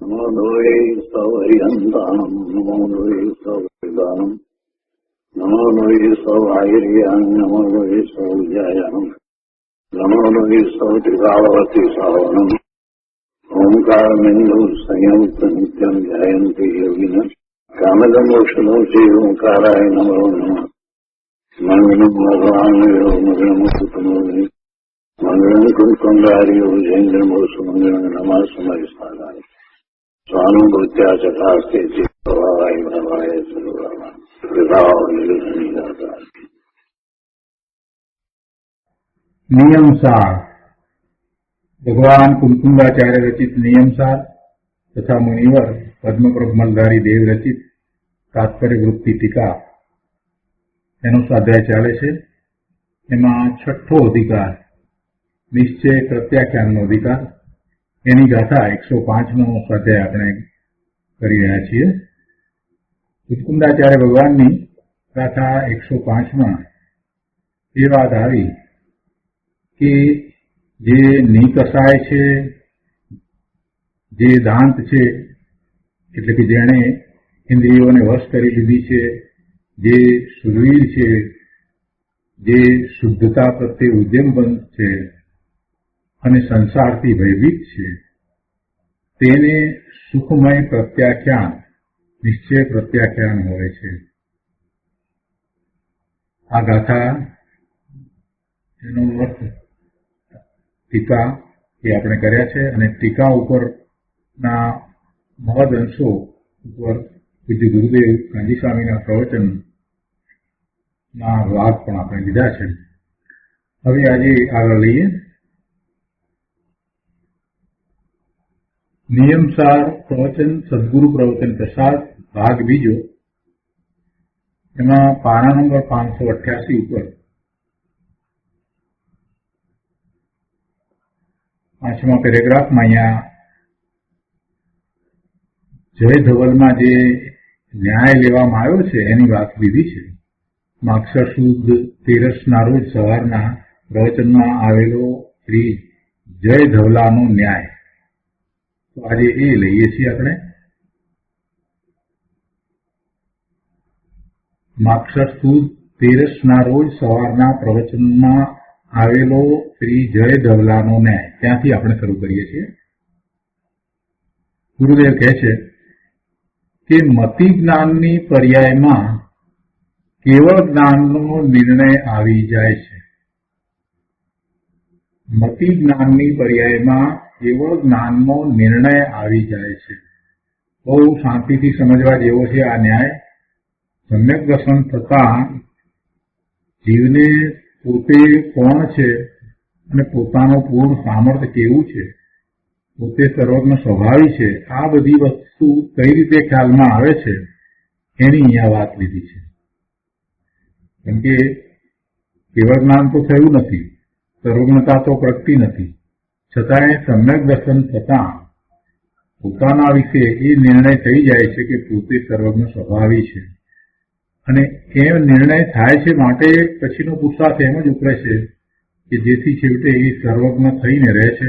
નમો દ્વૈ સૌહરિહંતાણમ નમો દ્વૈ સૌદાનમ નમો દ્વૈ સૌહાર્યાન નમો દ્વૈ સૌજાયાનમ નમો દ્વૈ સૌત્રિકાવતી સાવનમ ઓમકારમિંદુ સંયુક્ત નિત્યમ ધ્યાયંતિ યોગિન કામદમોક્ષમોચે ઓંકારાય નમો નમઃ મંગલમ ભગવાન મંગલમ સુતમોનિ મંગલમ કુંકુંડાર્યો જૈન્દ્રમોસુ મંગલમ નમઃ સમયસ્થાનાય સ્વાનુભૂત્યા ચકાસ્તે ચિત્તવાય ભવાય સર્વમાં નિયમસાર ભગવાન કુમકુંડાચાર્ય રચિત નિયમસાર તથા મુનિવર પદ્મપ્રભમલધારી દેવ રચિત તાત્પર્ય વૃત્તિ ટીકા એનો સ્વાધ્યાય ચાલે છે. એમાં છઠ્ઠો અધિકાર નિશ્ચય પ્રત્યાખ્યાનનો અધિકાર, એની ગાથા 105નો સ્વાધ્યાય આપણે કરી રહ્યા છીએ. કુમકુંડાચાર્ય ભગવાનની ગાથા 105માં એ વાત આવી કે જે નિકસાય છે, જે દાંત છે, એટલે કે જેણે ઇન્દ્રિયોને વશ કરી લીધી છે, જે સુરવીર છે, જે શુદ્ધતા પ્રત્યે ઉદ્યમવંત છે અને સંસારથી ભયભીત છે, તેને સુખમય પ્રત્યાખ્યાન, નિશ્ચય પ્રત્યાખ્યાન હોય છે. આ ગાથા એનો અર્થ ટીકા એ આપણે કર્યા છે અને ટીકા ઉપરના મહદ અંશો ઉપર પૂજ્ય ગુરુદેવ ગાંધી સ્વામીના પ્રવચનના ભાગ પણ આપણે લીધા છે. હવે આજે આગળ લઈએ. નિયમસાર પ્રવચન સદગુરુ પ્રવચન પ્રસાદ ભાગ બીજો, એમાં પાના નંબર 588 ઉપર 5મા પેરેગ્રાફમાં અહીંયા જય ધવલમાં જે ન્યાય લેવામાં આવ્યો છે એની વાત લીધી છે. માગસર સુદ 13ના રોજ સવારના પ્રવચનમાં આવેલો શ્રી જય ધવલાનો ન્યાય, તો આજે એ લઈએ છીએ આપણે. માગસર સુદ 13ના રોજ સવારના પ્રવચનમાં આવેલો શ્રી જય ધવલાનો ન્યાય, ત્યાંથી આપણે શરૂ કરીએ છીએ. ગુરુદેવ કહે છે કે મતિ જ્ઞાનની પર્યાયમાં કેવળ જ્ઞાનનો નિર્ણય આવી જાય છે. મતિ જ્ઞાનની પર્યાયમાં કેવળ જ્ઞાનનો નિર્ણય આવી જાય છે. બહુ શાંતિથી સમજવા જેવો છે આ ન્યાય. સમ્યક દર્શન થતા જીવને પોતે કોણ છે અને પોતાનું પૂર્ણ સામર્થ્ય કેવું છે, પોતે સર્વજ્ઞ સ્વભાવી છે, આ બધી વસ્તુ કઈ રીતે ખ્યાલમાં આવે છે એની અહીંયા વાત લીધી છે. કેમ કે કેવળ જ્ઞાન તો થયું નથી, સર્વજ્ઞતા તો પ્રગટી નથી, છતાંય સમ્યક દર્શન થતાં પોતાના વિશે એ નિર્ણય થઈ જાય છે કે પોતે સર્વજ્ઞ સ્વભાવી છે. અને એ નિર્ણય થાય છે માટે પછીનો પુરુષાર્થ એમ જ ઉતરે છે કે જેથી છેવટે એ સર્વજ્ઞ થઈને રહે છે,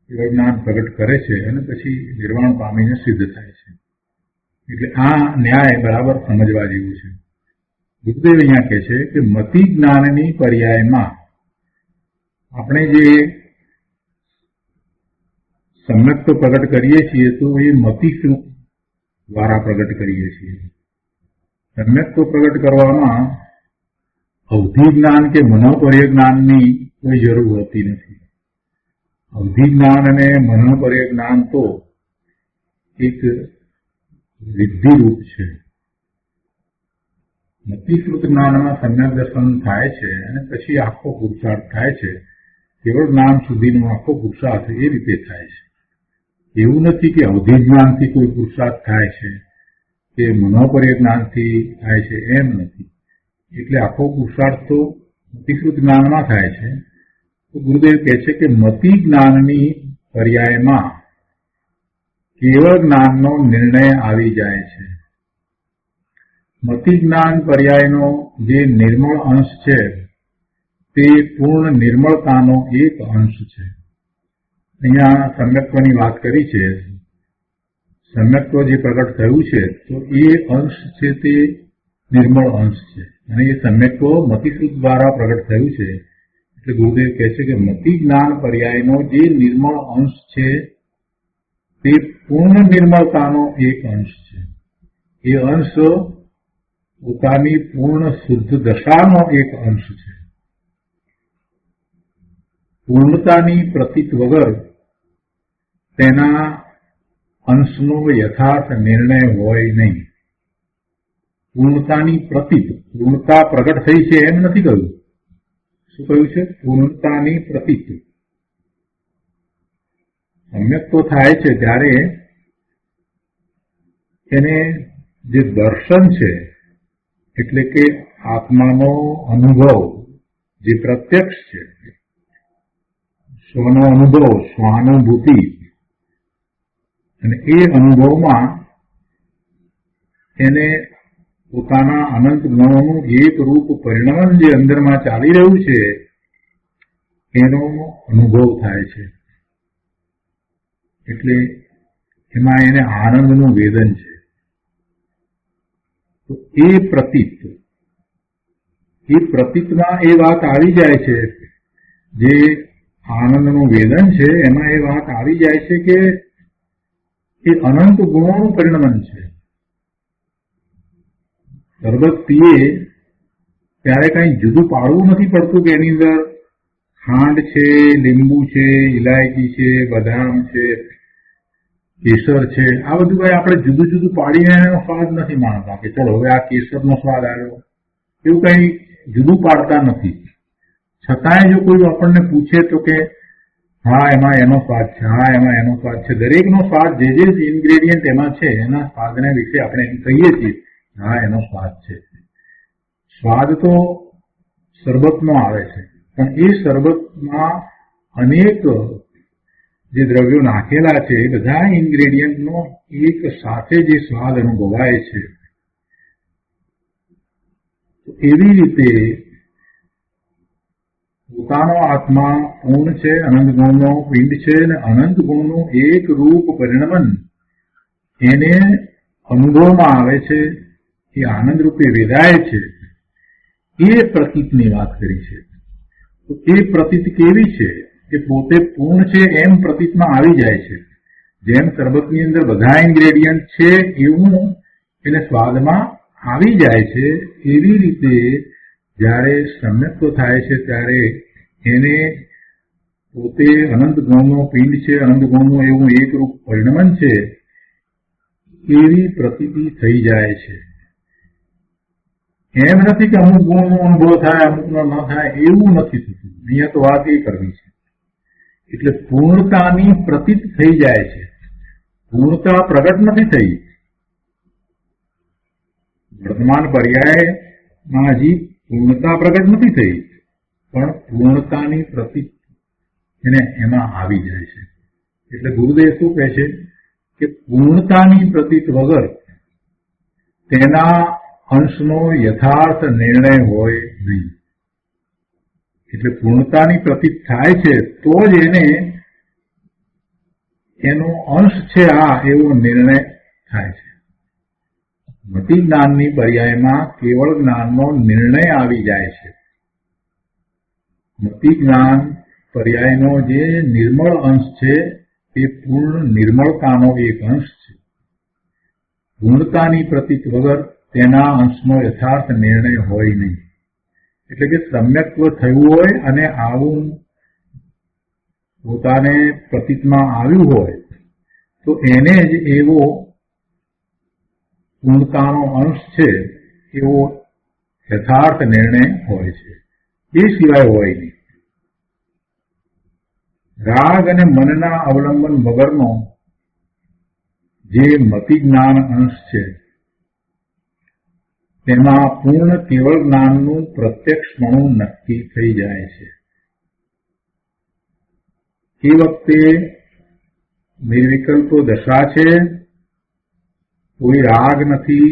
જ્ઞાન પ્રગટ કરે છે અને પછી નિર્વાણ પામીને સિદ્ધ થાય છે. એટલે આ ન્યાય બરાબર સમજવા જેવું છે. ગુરુદેવ અહીંયા કહે છે કે મતિ જ્ઞાનની પર્યાયમાં આપણે જે સમ્યક તો પ્રગટ કરીએ છીએ તો એ મતિ દ્વારા પ્રગટ કરીએ છીએ. સમ્યક તો પ્રગટ કરવામાં અવધિ જ્ઞાન કે મનોપર્ય જ્ઞાનની કોઈ જરૂર હોતી નથી. અવધિ જ્ઞાન અને મનોપર્ય જ્ઞાન તો એક વિધિરૂપ છે. મતિશ્રુત જ્ઞાનમાં સમ્યક દર્શન થાય છે અને પછી આખો પુરુષાર્થ થાય છે. કેવળ જ્ઞાન સુધીનો આખો પુરુષાર્થ એ રીતે થાય છે. એવું નથી કે અવધિ જ્ઞાનથી કોઈ પુરુષાર્થ થાય છે કે મનોપર્ય જ્ઞાનથી થાય છે, એમ નથી. એટલે આખો પુરુષાર્થ તો મતિશ્રુત જ્ઞાનમાં થાય છે. તો ગુરુદેવ કહે છે કે મતિ જ્ઞાનની પર્યાયમાં કેવળ જ્ઞાનનો નિર્ણય આવી જાય છે. મતિ જ્ઞાન પર્યાયનો જે નિર્મળ અંશ છે તે પૂર્ણ નિર્મળતાનો એક અંશ છે. અહીંયા સમ્યક્ત્વની વાત કરી છે સમ્યક્ત્વ જે પ્રગટ થયું છે તો એ અંશ છે તે નિર્મળ અંશ છે અને એ સમ્યક્ત્વ મતિસુદ્ધ દ્વારા પ્રગટ થયું છે. એટલે ગુરુદેવ કહે છે કે મતિ જ્ઞાન પર્યાયનો જે નિર્મળ અંશ છે તે પૂર્ણ નિર્મળતાનો એક અંશ છે. એ અંશ પોતાની પૂર્ણ શુદ્ધ દશાનો એક અંશ છે. પૂર્ણતાની પ્રતીત વગર તેના અંશનો યથાર્થ નિર્ણય હોય નહીં. પૂર્ણતાની પ્રતીત, પૂર્ણતા પ્રગટ થઈ છે એમ નથી કહ્યું. શું કહ્યું છે? પૂર્ણતાની પ્રતીત. સમ્યક તો થાય છે ત્યારે એને જે દર્શન છે એટલે કે આત્માનો અનુભવ જે પ્રત્યક્ષ છે, સ્વનો અનુભવ, સ્વાનુભૂતિ, અને એ અનુભવમાં એને પોતાના અનંત ગુણોનું એક રૂપ પરિણમન જે અંદરમાં ચાલી રહ્યું છે એનો અનુભવ થાય છે. એટલે એમાં એને આનંદનું વેદન છે. તો એ પ્રતીતમાં એ વાત આવી જાય છે, જે આનંદનું વેદન છે એમાં એ વાત આવી જાય છે કે એ અનંત ગુણોનું પરિણમન છે. શરબત પીએ ત્યારે કઈ જુદું પાડવું નથી પડતું કે એની અંદર ખાંડ છે, લીંબુ છે, ઇલાયચી છે, બદામ છે, કેસર છે. આ બધું કઈ આપણે જુદું જુદું પાડીને એનો સ્વાદ નથી માણતા કે ચલો હવે આ કેસરનો સ્વાદ આવ્યો, એવું કઈ જુદું પાડતા નથી. છતાંય જો કોઈ આપણને પૂછે તો કે હા એમાં એનો સ્વાદ છે, હા એમાં એનો સ્વાદ છે, દરેકનો સ્વાદ જે જે ઇન્ગ્રેડિયન્ટ એમાં છે એના સ્વાદને વિશે આપણે એમ કહીએ છીએ હા એનો સ્વાદ છે. સ્વાદ તો શરબતનો આવે છે, પણ એ શરબતમાં અનેક જે દ્રવ્યો નાખેલા છે એ બધા ઇન્ગ્રેડિયન્ટનો એક સાથે જે સ્વાદ અનુભવાય છે. એવી રીતે પોતાનો આત્મા પૂર્ણ છે, અનંત ગુણનો પિંડ છે અને અનંત ગુણનું એક રૂપ પરિણમન એને અનુભવમાં આવે છે, એ આનંદ રૂપે વેદાય છે. એ પ્રતીતની વાત કરી છે. તો એ પ્રતીત કેવી છે કે પોતે પૂર્ણ છે એમ પ્રતીતમાં આવી જાય છે. જેમ શરબતની અંદર બધા ઇન્ગ્રેડિયન્ટ છે એવું એને સ્વાદમાં આવી જાય છે, એવી રીતે જ્યારે સમ્યક્ત્વ થાય છે ત્યારે એને પોતે અનંત ગુણનો પિંડ છે, અનંત ગુણનું એવું એક રૂપ પરિણમન છે એવી પ્રતીતિ થઈ જાય છે. એમ નથી કે અમુક ગુણનો અનુભવ થાય અમુકનો ન થાય, એવું નથી થતું. અહીંયા તો વાત એ કરવી છે. એટલે પૂર્ણતાની પ્રતીત થઈ જાય છે. પૂર્ણતા પ્રગટ નથી થઈ. વર્તમાન પર્યાયમાં હજી પૂર્ણતા પ્રગટ નથી થઈ, પણ પૂર્ણતાની પ્રતીત એને એમાં આવી જાય છે. એટલે ગુરુદેવ શું કહે છે કે પૂર્ણતાની પ્રતીત વગર તેના અંશનો યથાર્થ નિર્ણય હોય નહીં. એટલે પૂર્ણતાની પ્રતીત થાય છે તો જ એને એનો અંશ છે આ એવો નિર્ણય થાય છે. મતિ જ્ઞાનની પર્યાયમાં કેવળ જ્ઞાનનો નિર્ણય આવી જાય છે. મતિ જ્ઞાન પર્યાયનો જે નિર્મળ અંશ છે તે પૂર્ણ નિર્મળતાનો એક અંશ છે. પૂર્ણતાની પ્રતીત વગર તેના અંશનો યથાર્થ નિર્ણય હોય નહીં. એટલે કે સમ્યક્ત્વ થયું હોય અને આવું પોતાને પ્રતીતમાં આવ્યું હોય તો એને જ એવો પૂર્ણતાનો અંશ છે એવો યથાર્થ નિર્ણય હોય છે, એ સિવાય હોય નહીં. રાગ અને મનના અવલંબન વગરનો જે મતિ જ્ઞાન અંશ છે તેમાં પૂર્ણ કેવળ જ્ઞાનનું પ્રત્યક્ષપણું નક્કી થઈ જાય છે. એ વખતે નિર્વિકલ્પ દશા છે, કોઈ રાગ નથી,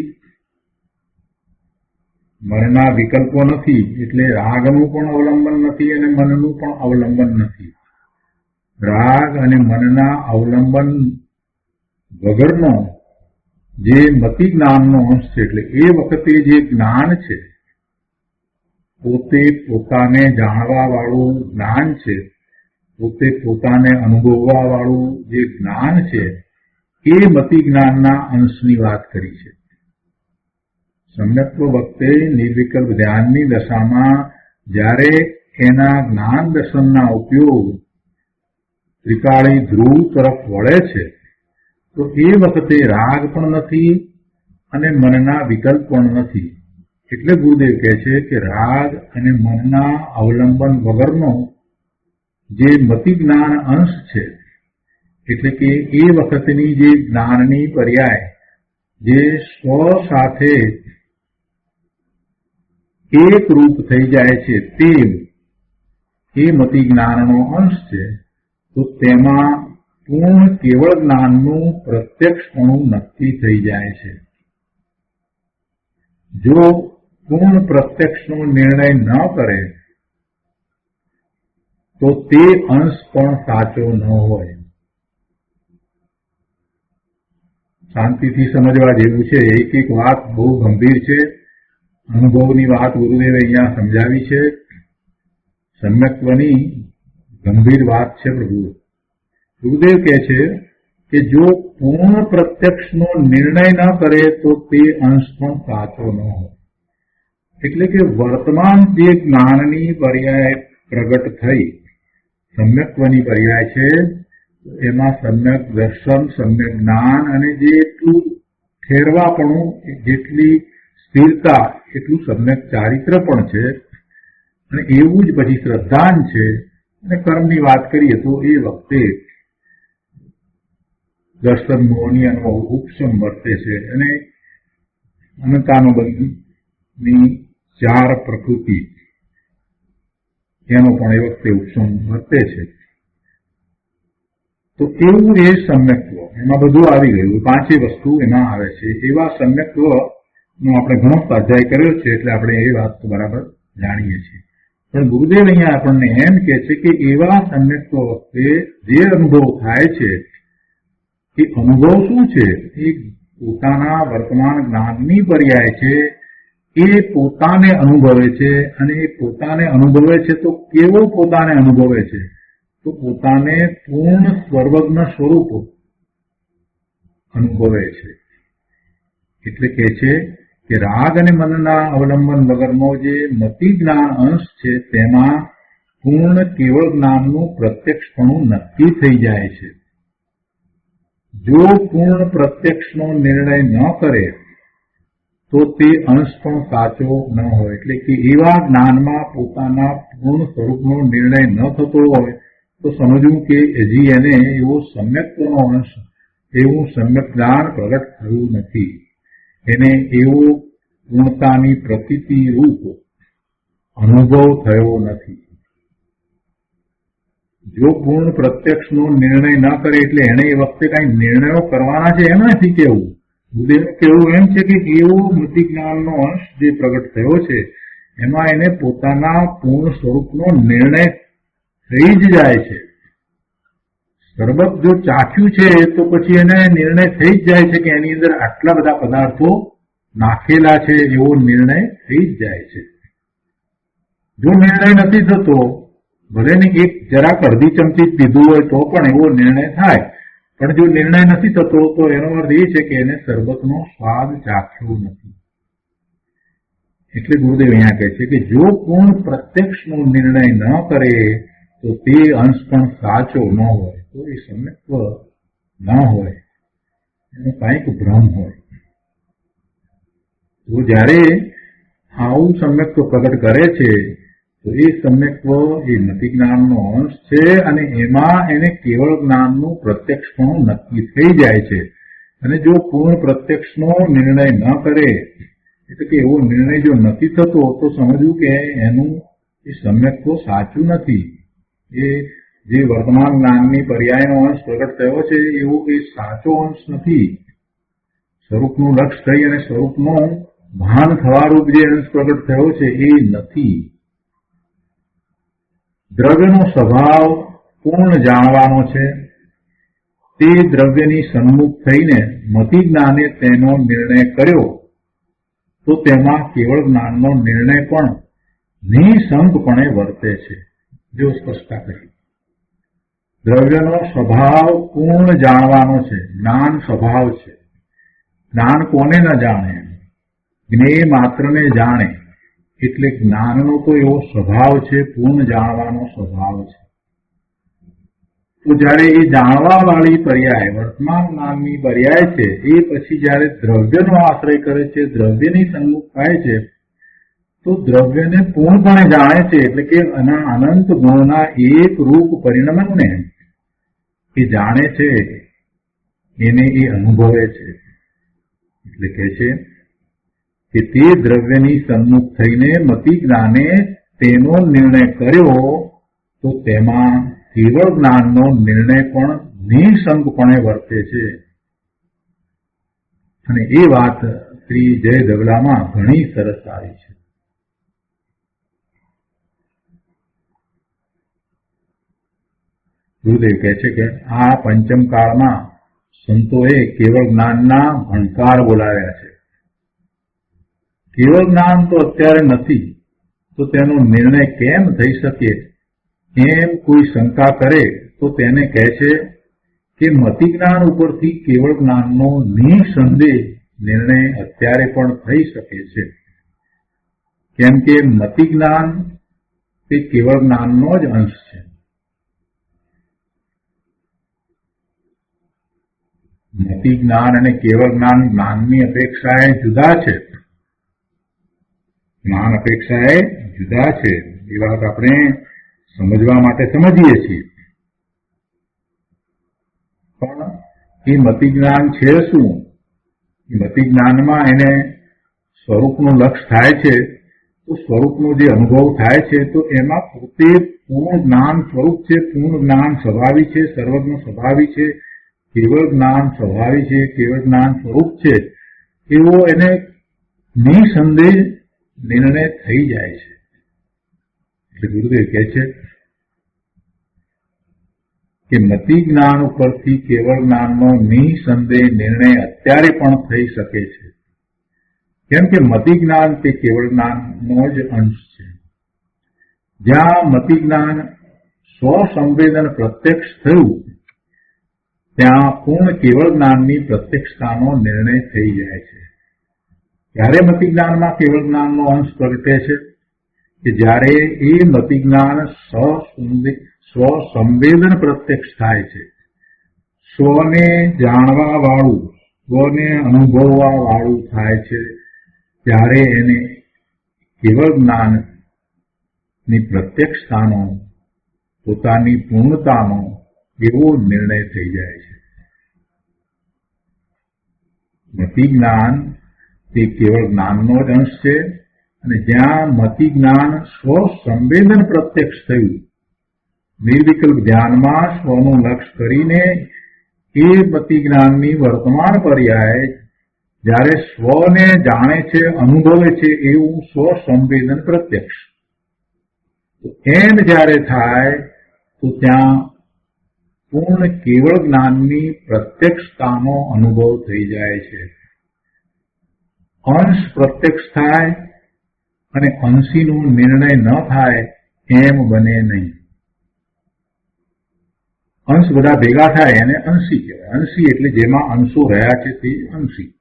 મનના વિકલ્પો નથી, એટલે રાગનું પણ અવલંબન નથી અને મનનું પણ અવલંબન નથી. રાગ અને મનના અવલંબન વગરનો જે મતિ જ્ઞાનનો અંશ છે, એટલે એ વખતે જે જ્ઞાન છે, પોતે પોતાને જાણવા વાળું જ્ઞાન છે, પોતે પોતાને અનુભવવા વાળું જે જ્ઞાન છે, એ મતિ જ્ઞાનના અંશની વાત કરી છે. સમ્યક્ત્વ વખતે નિર્વિકલ્પ ધ્યાનની દશામાં જ્યારે એના જ્ઞાન દર્શનના ઉપયોગ ત્રિકાળી ધ્રુવ તરફ વળે છે, તો એ વખતે રાગ પણ નથી અને મનના વિકલ્પ પણ નથી. એટલે ગુરુદેવ કહે છે કે રાગ અને મનના અવલંબન વગરનો જે મતિ જ્ઞાન અંશ છે, એટલે કે એ વખતની જે જ્ઞાનની પર્યાય જે સ્વ સાથે એક રૂપ થઈ જાય છે, તે એ મતિ જ્ઞાનનો અંશ છે. તો તેમાં પૂર્ણ કેવળ જ્ઞાનનું પ્રત્યક્ષપણું નક્કી થઈ જાય છે. જો પૂર્ણ પ્રત્યક્ષનો નિર્ણય ન કરે તો તે અંશ પણ સાચો ન હોય. શાંતિથી સમજવા જેવું છે. એક એક વાત બહુ ગંભીર છે. અનુભવની વાત ગુરુદેવે અહીંયા સમજાવી છે. સમ્યક્ત્વની ગંભીર વાત છે. ગુરુદેવ કહે છે કે જો પૂર્ણ પ્રત્યક્ષનો નિર્ણય ન કરે તો તે અંશ પણ સાચો ન હોય. એટલે કે વર્તમાન જે જ્ઞાનની પર્યાય પ્રગટ થઈ, સમ્યક્ત્વની પર્યાય છે, એમાં સમ્યક દર્શન, સમ્યક જ્ઞાન અને જે એટલું ઠેરવાપણું, જેટલી સ્થિરતા, એટલું સમ્યક ચારિત્ર પણ છે. અને એવું જ પછી શ્રદ્ધાન છે. અને કર્મની વાત કરીએ તો એ વખતે દર્શન મોહની અનુભવ ઉપશમ વર્તે છે. અને અનંતાનુબંધની ચાર પ્રકૃતિ એનો પણ એ વખતે ઉપશમ વર્તે છે. તો એવું એ સમ્યક્ત્વ, એમાં બધું આવી ગયું, પાંચે વસ્તુ એમાં આવે છે. એવા સમ્યક્ત્વનો આપણે ઘણો સ્વાધ્યાય કર્યો છે, એટલે આપણે એ વાત તો બરાબર જાણીએ છીએ. પણ ગુરુદેવ અહીંયા આપણને એમ કહે છે કે એવા સમ્યક્ત્વ વખતે જે અનુભવ થાય છે, એ અનુભવ શું છે? એ પોતાના વર્તમાન જ્ઞાનની પર્યાય છે. એ પોતાને અનુભવે છે. અને એ પોતાને અનુભવે છે તો કેવો પોતાને અનુભવે છે? તો પોતાને પૂર્ણ સર્વજ્ઞ સ્વરૂપ અનુભવે છે. એટલે કહે છે કે રાગ અને મનના અવલંબન વગરનો જે મતિ જ્ઞાન અંશ છે, તેમાં પૂર્ણ કેવળ જ્ઞાનનું પ્રત્યક્ષપણું નક્કી થઈ જાય છે. જો પૂર્ણ પ્રત્યક્ષનો નિર્ણય ન કરે તો તે અંશ પણ સાચો ન હોય. એટલે કે એવા જ્ઞાનમાં પોતાના પૂર્ણ સ્વરૂપનો નિર્ણય ન થતો હોય તો સમજવું કે હજી એને એવો સમ્યક્ત્વનો અંશ, એવું સમ્યક જ્ઞાન પ્રગટ થયું નથી. એને એવો પૂર્ણતાની પ્રતીતિ રૂપ અનુભવ થયો નથી. જો પૂર્ણ પ્રત્યક્ષનો નિર્ણય ન કરે એટલે એને એ વખતે કઈ નિર્ણયો કરવાના છે એમ નથી કેવું. ગુરુદેવનું કહેવું એમ છે કે એવો મતિ જ્ઞાનનો અંશ જે પ્રગટ થયો છે, એમાં એને પોતાના પૂર્ણ સ્વરૂપનો નિર્ણય થઈ જ જાય છે. શરબત જો ચાખ્યું છે તો પછી એને નિર્ણય થઈ જ જાય છે કે એની અંદર આટલા બધા પદાર્થો નાખેલા છે, એવો નિર્ણય થઈ જ જાય છે. જો નિર્ણય નથી થતો, ભલે ને એક જરાક અડધી ચમચી પીધું હોય તો પણ એવો નિર્ણય થાય. પણ જો નિર્ણય નથી થતો તો એનો અર્થ એ છે કે એને શરબતનો સ્વાદ ચાખ્યો નથી. એટલે ગુરુદેવ અહીંયા કહે છે કે જો પૂર્ણ પ્રત્યક્ષનો નિર્ણય ન કરે તો તે અંશ પણ સાચો ન હોય. તો એ સમ્યક્ત્વ ન હોય, એનો કાંઈક ભ્રમ હોય. તો જ્યારે આવું સમ્યક્ત્વ પ્રગટ કરે છે તો એ સમ્યક્ત્વ એ મતિ જ્ઞાનનો અંશ છે. અને એમાં એને કેવળ જ્ઞાનનું પ્રત્યક્ષપણું નક્કી થઈ જાય છે. અને જો પૂર્ણ પ્રત્યક્ષનો નિર્ણય ન કરે, એટલે કે એવો નિર્ણય જો નથી થતો, તો સમજવું કે એનું એ સમ્યક્ત્વ સાચું નથી. એ જે વર્તમાન જ્ઞાનની પર્યાયનો અંશ પ્રગટ થયો છે, એવો એ સાચો અંશ નથી. સ્વરૂપનું લક્ષ થઈ અને સ્વરૂપનું ભાન થવારૂપ જે અંશ પ્રગટ થયો છે એ નથી. દ્રવ્યનો સ્વભાવ પૂર્ણ જાણવાનો છે તે દ્રવ્યની સન્મુખ થઈને મતિ જ્ઞાને તેનો નિર્ણય કર્યો તો તેમાં કેવળ જ્ઞાનનો નિર્ણય પણ નિઃશંકપણે વર્તે છે. જો સ્પષ્ટતા કરી, દ્રવ્યનો સ્વભાવ પૂર્ણ જાણવાનો છે. જ્ઞાન સ્વભાવ છે. જ્ઞાન કોને ન જાણે? જ્ઞેય માત્રને જાણે. એટલે જ્ઞાનનો તો એવો સ્વભાવ છે, પૂર્ણ જાણવાનો સ્વભાવ છે. તો જયારે એ જાણવા વાળી પર્યાય વર્તમાન જ્ઞાનની પર્યાય છે, એ પછી જયારે દ્રવ્યનો આશ્રય કરે છે, દ્રવ્યની સન્મુખ થાય છે, તો દ્રવ્યને પૂર્ણપણે જાણે છે. એટલે કે આના અનંત ગુણના એક રૂપ પરિણમને એ જાણે છે, એને એ અનુભવે છે. એટલે કહે છે કે તે દ્રવ્યની સન્મુખ થઈને મતિ જ્ઞાને તેનો નિર્ણય કર્યો તો તેમાં કેવળ જ્ઞાનનો નિર્ણય પણ નિઃશંકપણે વર્તે છે. અને એ વાત શ્રી જય દવલામાં ઘણી સરસ આવી છે. ગુરુદેવ કહે છે કે આ પંચમ કાળમાં સંતોએ કેવળ જ્ઞાનના ભણકાર બોલાવ્યા છે. કેવળ જ્ઞાન તો અત્યારે નથી, તો તેનો નિર્ણય કેમ થઈ શકે એમ કોઈ શંકા કરે તો તેને કહે છે કે મતિ જ્ઞાન ઉપરથી કેવળ જ્ઞાનનો નિઃસંદેહ નિર્ણય અત્યારે પણ થઈ શકે છે. કેમ કે મતિ જ્ઞાન તે કેવળ જ્ઞાનનો જ અંશ છે. મતિ જ્ઞાન અને કેવળ જ્ઞાન જ્ઞાનની અપેક્ષાએ જુદા છે. જ્ઞાન અપેક્ષાએ જુદા છે. એ વાત આપણે સમજવા માટે સમજીએ છીએ. પણ એ મતિ જ્ઞાન છે શું? એ મતિ જ્ઞાનમાં એને સ્વરૂપનું લક્ષ થાય છે, તો સ્વરૂપનો જે અનુભવ થાય છે તો એમાં પોતે પૂર્ણ જ્ઞાન સ્વરૂપ છે. પૂર્ણ જ્ઞાન સ્વભાવી છે, સર્વજ્ઞ સ્વભાવી છે, કેવળ જ્ઞાન સ્વભાવી છે, કેવળ જ્ઞાન સ્વરૂપ છે, એવો એને નિઃસંદેહ નિર્ણય થઈ જાય છે. એટલે ગુરુદેવ કહે છે કે મતિ જ્ઞાન ઉપરથી કેવળ જ્ઞાનનો નિઃસંદેહ નિર્ણય અત્યારે પણ થઈ શકે છે. કેમ કે મતિ જ્ઞાન તે કેવળ જ્ઞાનનો જ અંશ છે. જ્યાં મતિ જ્ઞાન સ્વસંવેદન પ્રત્યક્ષ થયું ત્યાં પૂર્ણ કેવળ જ્ઞાનની પ્રત્યક્ષતાનો નિર્ણય થઈ જાય છે. ત્યારે મતિ જ્ઞાનમાં કેવળ જ્ઞાનનો અંશ પ્રગટે છે કે જ્યારે એ મતિ જ્ઞાન સ્વસંવેદન પ્રત્યક્ષ થાય છે. સ્વને જાણવા વાળું, સ્વને અનુભવવા વાળું થાય છે, ત્યારે એને કેવળ જ્ઞાનની પ્રત્યક્ષતાનો, પોતાની પૂર્ણતાનો એવો નિર્ણય થઈ જાય છે. મતિ જ્ઞાન તે કેવળ જ્ઞાનનો જ અંશ છે. અને જ્યાં મતિ જ્ઞાન સ્વસંવેદન પ્રત્યક્ષ થયું, નિર્વિકલ્પ ધ્યાનમાં સ્વનું લક્ષ કરીને એ મતિ જ્ઞાનની વર્તમાન પર્યાય જ્યારે સ્વને જાણે છે, અનુભવે છે, એવું સ્વસંવેદન પ્રત્યક્ષ. તો એમ જ્યારે થાય તો ત્યાં પૂર્ણ કેવળ જ્ઞાનની પ્રત્યક્ષતાનો અનુભવ થઈ જાય છે. અંશ પ્રત્યક્ષ થાય અને અંશીનો નિર્ણય ન થાય એમ બને નહીં. અંશ બધા ભેગા થાય એને અંશી કહેવાય. અંશી એટલે જેમાં અંશો રહ્યા છે તે અંશી.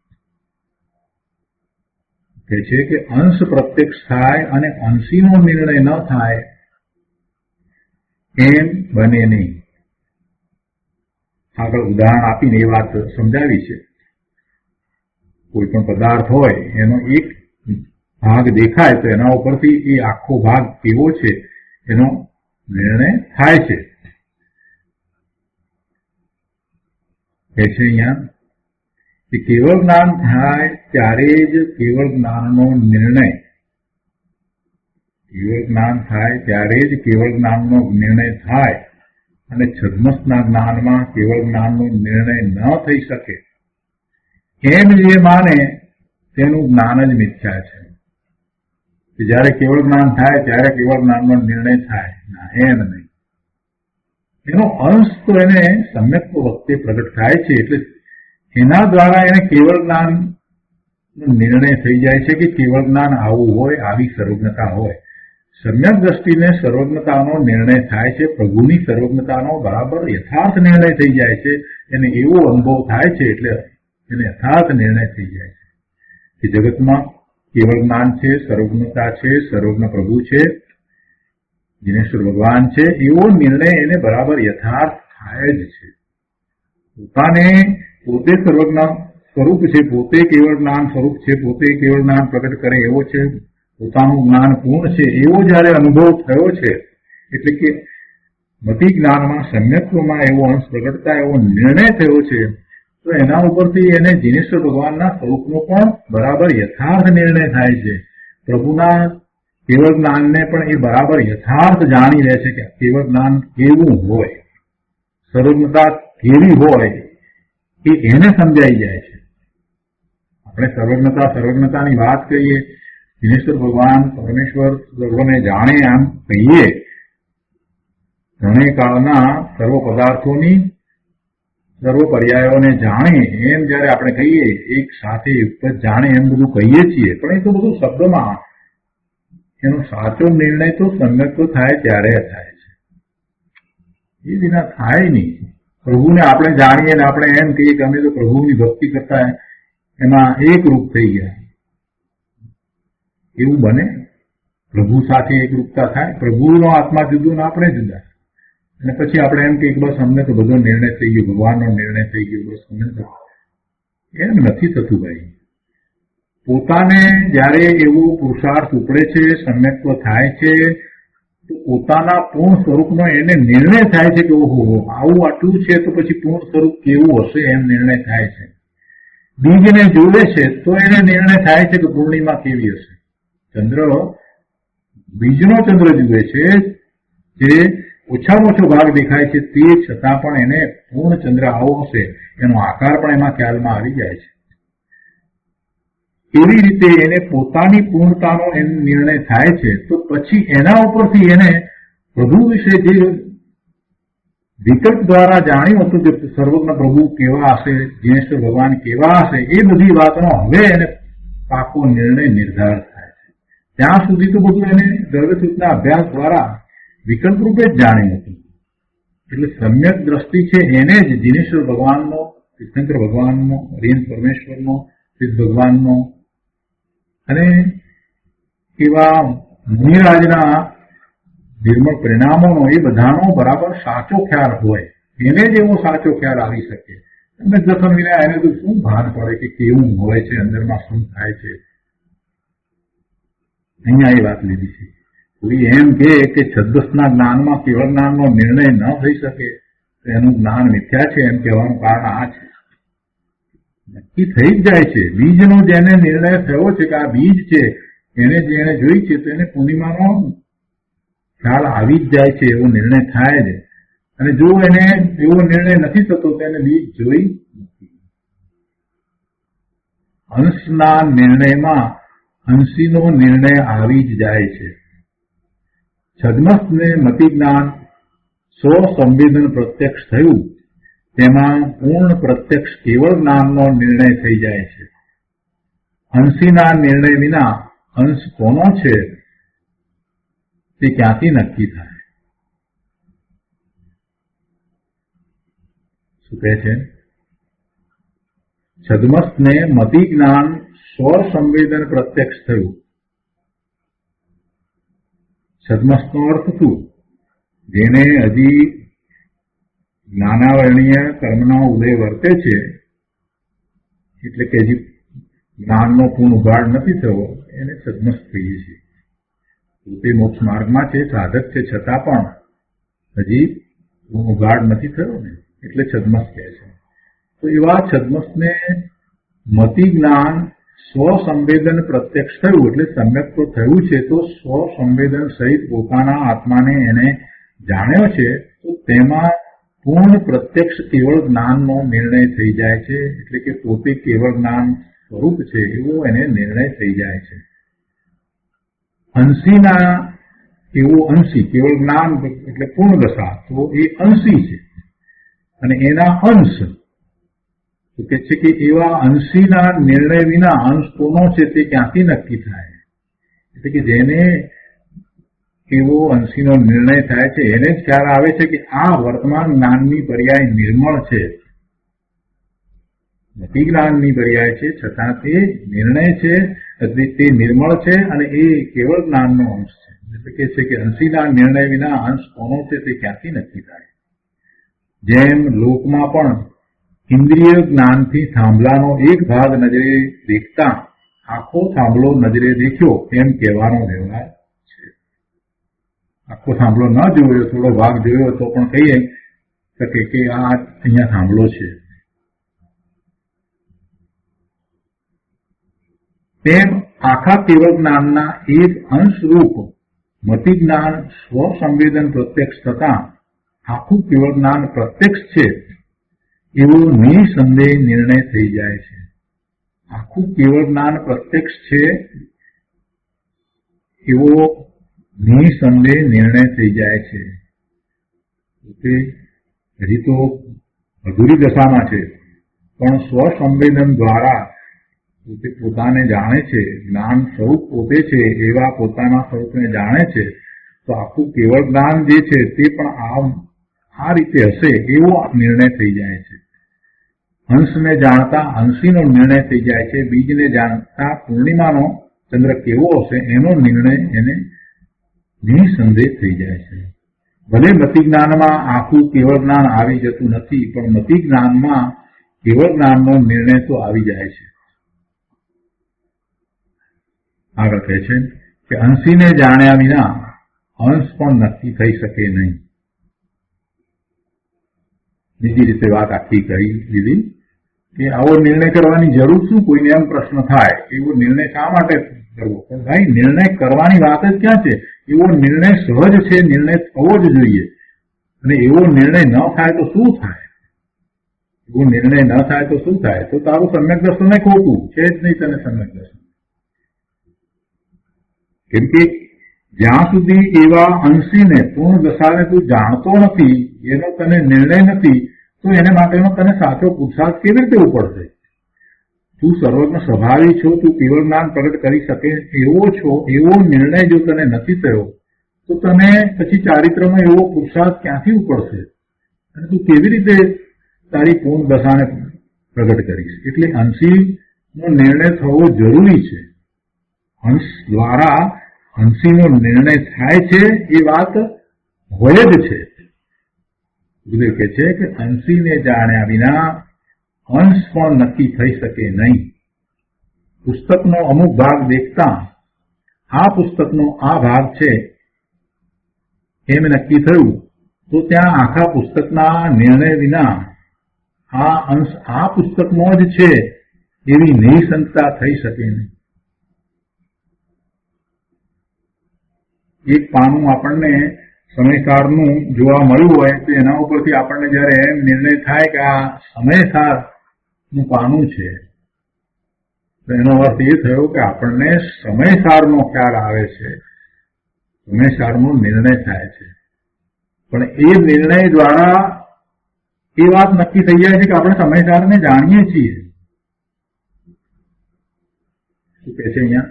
કહે છે કે અંશ પ્રત્યક્ષ થાય અને અંશીનો નિર્ણય ન થાય એમ બને નહીં. આગળ ઉદાહરણ આપીને એ વાત સમજાવી છે. કોઈ પણ પદાર્થ હોય એનો એક ભાગ દેખાય તો એના ઉપરથી એ આખો ભાગ કેવો છે એનો નિર્ણય થાય છે. કહે છે અહીંયા કે કેવળ જ્ઞાન થાય ત્યારે જ કેવળ જ્ઞાનનો નિર્ણય, કેવળ જ્ઞાન થાય ત્યારે જ કેવળ જ્ઞાનનો નિર્ણય થાય. અને છદ્મસના જ્ઞાનમાં કેવળ જ્ઞાનનો નિર્ણય ન થઈ શકે એમ જે માને તેનું જ્ઞાન જ મિથ્યા છે. જયારે કેવળ જ્ઞાન થાય ત્યારે કેવળ જ્ઞાનનો નિર્ણય થાય, ના એમ નહીં. એનો અંશ તો એને સમ્યક્ત્વ વખતે પ્રગટ થાય છે, એટલે એના દ્વારા એને કેવળ જ્ઞાન નિર્ણય થઈ જાય છે કે કેવળ જ્ઞાન આવું હોય, આવી સર્વજ્ઞતા હોય. સમ્યક દ્રષ્ટિને સર્વજ્ઞતાનો નિર્ણય થાય છે, પ્રભુની સર્વજ્ઞતાનો બરાબર યથાર્થ નિર્ણય થઈ જાય છે. એને એવો અનુભવ થાય છે એટલે એને યથાર્થ નિર્ણય થઈ જાય છે કે જગતમાં કેવળ જ્ઞાન છે, સર્વજ્ઞતા છે, સર્વજ્ઞ પ્રભુ છે, દિનેશ્વર ભગવાન છે. એવો નિર્ણય એને બરાબર યથાર્થ થાય જ છે. પોતે સર્વજ્ઞ સ્વરૂપ છે, પોતે કેવળ જ્ઞાન સ્વરૂપ છે, પોતે કેવળ જ્ઞાન પ્રગટ કરે એવો છે, પોતાનું જ્ઞાન પૂર્ણ છે એવો જયારે અનુભવ થયો છે, એટલે કે મતિ જ્ઞાનમાં સમ્યક્ત્વમાં એવો અંશ પ્રગટતા એવો નિર્ણય થયો છે, તો એના ઉપરથી એને દિનેશ્વર ભગવાનના સ્વરૂપનો પણ બરાબર યથાર્થ નિર્ણય થાય છે. પ્રભુના કેવળ જ્ઞાનને પણ એ બરાબર યથાર્થ જાણી રહે છે કે કેવળ જ્ઞાન કેવું હોય, સર્વજ્ઞતા કેવી હોય એ એને સમજાઈ જાય છે. આપણે સર્વજ્ઞતાની વાત કરીએ, દિનેશ્વર ભગવાન પરમેશ્વર સર્વને જાણે આમ કહીએ, ઘણે કાળના સર્વ પદાર્થોની સર્વ પર્યાયોને જાણે એમ જયારે આપણે કહીએ, એક સાથે એક જ જાણે એમ બધું કહીએ છીએ, પણ એ તો બધું શબ્દમાં. એનો સાચો નિર્ણય તો સમ્યક્ત્વ થાય ત્યારે થાય છે, એ વિના થાય નહીં. પ્રભુને આપણે જાણીએ ને આપણે એમ કહીએ કે અમે તો પ્રભુની ભક્તિ કરતા એમાં એક રૂપ થઈ ગયા, એવું બને? પ્રભુ સાથે એકરૂપતા થાય? પ્રભુનો આત્મા જુદો ને આપણે જુદા, અને પછી આપણે એમ કે બસ અમને તો બધો નિર્ણય થઈ ગયો, ભગવાનનો નિર્ણય થઈ ગયો, બસ અમને તો. એમ નથી થતું ભાઈ. પોતાને જયારે એવો પુરુષાર્થ ઉપડે છે, સમ્યક્ત્વ થાય છે, તો પોતાના પૂર્ણ સ્વરૂપનો એને નિર્ણય થાય છે કે ઓહો આવું આટલું છે તો પછી પૂર્ણ સ્વરૂપ કેવું હશે, એમ નિર્ણય થાય છે. બીજને જોડે છે તો એને નિર્ણય થાય છે કે પૂર્ણિમા કેવી હશે. બીજનો ચંદ્ર જુએ છે, જે ઓછામાં ઓછો ભાગ દેખાય છે, તે છતાં પણ એને પૂર્ણ ચંદ્ર આવો હશે, એનો આકાર પણ એમાં ખ્યાલમાં આવી જાય છે. એવી રીતે એને પોતાની પૂર્ણતાનો નિર્ણય થાય છે, તો પછી એના ઉપરથી એને પ્રભુ વિશે જે વિકલ્પ દ્વારા જાણ્યું હતું કે સર્વજ્ઞ પ્રભુ કેવા હશે, દિનેશ્વર ભગવાન કેવા હશે, એ બધી વાતનો હવે એને પાકો નિર્ણય નિર્ધાર થાય છે. ત્યાં સુધી તો બધું એને દર્ગસૂચના અભ્યાસ દ્વારા વિકલ્પ રૂપે જ જાણ્યું હતું. એટલે સમ્યક દ્રષ્ટિ છે એને જ દિનેશ્વર ભગવાનનો, તીર્થંકર ભગવાનનો, હરિહંસ પરમેશ્વરનો, સિદ્ધ ભગવાનનો અને એવા મુનિરાજના નિર્મળ પરિણામોનો, એ બધાનો બરાબર સાચો ખ્યાલ હોય, એને જ એવો સાચો ખ્યાલ આવી શકે. અને દર્શન વિના એને તો શું ભાન પડે કે કેવું હોય છે, અંદરમાં શું થાય છે. અહીંયા એ વાત લીધી છે. કોઈ એમ કે છદ્દસના જ્ઞાનમાં કેવળ જ્ઞાનનો નિર્ણય ન થઈ શકે તો એનું જ્ઞાન મિથ્યા છે, એમ કહેવાનું કારણ આ છે. નક્કી થઈ જ જાય છે. બીજનો જેને નિર્ણય થયો છે કે આ બીજ છે, એને જેને જોઈ છે, તો એને પૂર્ણિમાનો ખ્યાલ આવી જ જાય છે, એવો નિર્ણય થાય છે. અને જો એને એવો નિર્ણય નથી થતો તો એને બીજ જોઈ નથી. અંશના નિર્ણયમાં અંશીનો નિર્ણય આવી જ જાય છે. છદ્મસને મતિ જ્ઞાન સ્વસંવેદન પ્રત્યક્ષ થયું, તેમાં પૂર્ણ પ્રત્યક્ષ કેવળ જ્ઞાનનો નિર્ણય થઈ જાય છે. અંશીના નિર્ણય વિના અંશ કોનો છે તે ક્યાંથી નક્કી થાય? શું કહે છે? છદ્મસને મતિ જ્ઞાન સ્વસંવેદન પ્રત્યક્ષ થયું. છદ્મસનો અર્થ શું? જેને હજી જ્ઞાનાવરણીય કર્મનો ઉદય વર્તે છે, એટલે કે હજી જ્ઞાનનો પૂર્ણ ઉઘાડ નથી થયો, એને છદ્મસ કહીએ છીએ. પોતે મોક્ષ માર્ગમાં છે, સાધક છે, છતાં પણ હજી પૂર્ણ ઉઘાડ નથી થયો ને, એટલે છદ્મસ કહે છે. તો એવા છદ્મસને મતિ જ્ઞાન સ્વસંવેદન પ્રત્યક્ષ થયું, એટલે સમ્યક તો થયું છે, તો સ્વસંવેદન સહિત પોતાના આત્માને એને જાણ્યો છે, તો તેમાં પૂર્ણ પ્રત્યક્ષ કેવળ જ્ઞાનનો નિર્ણય થઈ જાય છે. એટલે કે પોતે કેવળ જ્ઞાન સ્વરૂપ છે એવો એને નિર્ણય થઈ જાય છે. અંશીના એવો અંશી, કેવળ જ્ઞાન એટલે પૂર્ણ દશા, તો એ અંશી છે. અને એના અંશ તો કે છે કે એવા અંશીના નિર્ણય વિના અંશ કોનો છે તે ક્યાંથી નક્કી થાય? એટલે કે જેને એવો અંશીનો નિર્ણય થાય છે એને જ ખ્યાલ આવે છે કે આ વર્તમાન જ્ઞાનની પર્યાય નિર્મળ છે, મતિ જ્ઞાનની પર્યાય છે, છતાં તે નિર્ણય છે, તે નિર્મળ છે અને એ કેવળ જ્ઞાનનો અંશ છે. એટલે કે છે કે અંશીના નિર્ણય વિના અંશ કોનો છે તે ક્યાંથી નક્કી થાય? જેમ લોકમાં પણ ઇન્દ્રિય જ્ઞાનથી થાંભલાનો એક ભાગ નજરે દેખતા આખો થાંભલો નજરે દેખ્યો એમ કહેવાનો વ્યવહાર છે. આખો થાંભલો ન જોયો, થોડો ભાગ જોયો તો પણ કહીએ શકે કે આ અહીંયા થાંભલો છે. તેમ આખા કેવળ જ્ઞાનના એક અંશરૂપ મતિ જ્ઞાન સ્વસંવેદન પ્રત્યક્ષ થતા આખું કેવળ જ્ઞાન પ્રત્યક્ષ છે એવો નિસંદેહ નિર્ણય થઈ જાય છે. આખું કેવળ જ્ઞાન પ્રત્યક્ષ છે એવો નિસંદેહ નિર્ણય થઈ જાય છે. હજી તો અધૂરી દશામાં છે, પણ સ્વસંવેદન દ્વારા પોતે પોતાને જાણે છે, જ્ઞાન સ્વરૂપ પોતે છે એવા પોતાના સ્વરૂપને જાણે છે, તો આખું કેવળ જ્ઞાન જે છે તે પણ આ રીતે હશે એવો નિર્ણય થઈ જાય છે. અંશને જાણતા અંશીનો નિર્ણય થઈ જાય છે. બીજને જાણતા પૂર્ણિમાનો ચંદ્ર કેવો હશે એનો નિર્ણય એને નિસંદેહ થઈ જાય છે. ભલે મતિ જ્ઞાનમાં આખું કેવળ જ્ઞાન આવી જતું નથી, પણ મતિ જ્ઞાનમાં કેવળ જ્ઞાનનો નિર્ણય તો આવી જાય છે. આગળ કહે છે કે અંશીને જાણ્યા વિના અંશ પણ નક્કી થઈ શકે નહીં. બીજી રીતે વાત આખી કરી દીધી કે આવો નિર્ણય કરવાની જરૂર શું? કોઈને એમ પ્રશ્ન થાય એવો નિર્ણય શા માટે કરવો? પણ ભાઈ, નિર્ણય કરવાની વાત જ ક્યાં છે? એવો નિર્ણય સહજ છે, નિર્ણય થવો જ જોઈએ. અને એવો નિર્ણય ન થાય તો શું થાય? એવો નિર્ણય ન થાય તો શું થાય? તો તારું સમ્યક દર્શન ખોટું છે જ નહીં. તને સમ્યક દર્શન કેમ કે જ્યાં સુધી એવા અંશીને પૂર્ણ દશાને તું જાણતો નથી, એનો તને નિર્ણય નથી, તો એને માટેનો તને સાચો પુરુષાર્થ કેવી રીતે ઉપડશે? તું સર્વજ્ઞ સ્વભાવી છો, તું કેવળ જ્ઞાન પ્રગટ કરી શકે એવો છો, એવો નિર્ણય જો તને નથી થયો તો તને પછી ચારિત્રમાં એવો પુરુષાર્થ ક્યાંથી ઉપડશે? અને તું કેવી રીતે તારી પૂર્ણ દશાને પ્રગટ કરીશ? એટલે અંશીનો નિર્ણય થવો જરૂરી છે. અંશ દ્વારા અંશીનો નિર્ણય થાય છે એ વાત હોય જ છે. ગુરુદેવ કહે છે કે અંશીને જાણ્યા વિના અંશ પણ નક્કી થઈ શકે નહીં. પુસ્તકનો અમુક ભાગ દેખતા આ પુસ્તકનો આ ભાગ છે એમ નક્કી થયું તો ત્યાં આખા પુસ્તકના નિર્ણય વિના આ અંશ આ પુસ્તકનો જ છે એવી નિઃશંકતા થઈ શકે નહીં. એક પાનું આપણને સમયસારનું જોવા મળ્યું હોય તો એના ઉપરથી આપણને જયારે એમ નિર્ણય થાય કે આ સમયસારનું પાનું છે, તો એનો અર્થ એ થયો કે આપણને સમયસારનો ખ્યાલ આવે છે, સમયસારનો નિર્ણય થાય છે. પણ એ નિર્ણય દ્વારા એ વાત નક્કી થઈ જાય છે કે આપણે સમયસારને જાણીએ છીએ. શું કહે છે અહીંયા?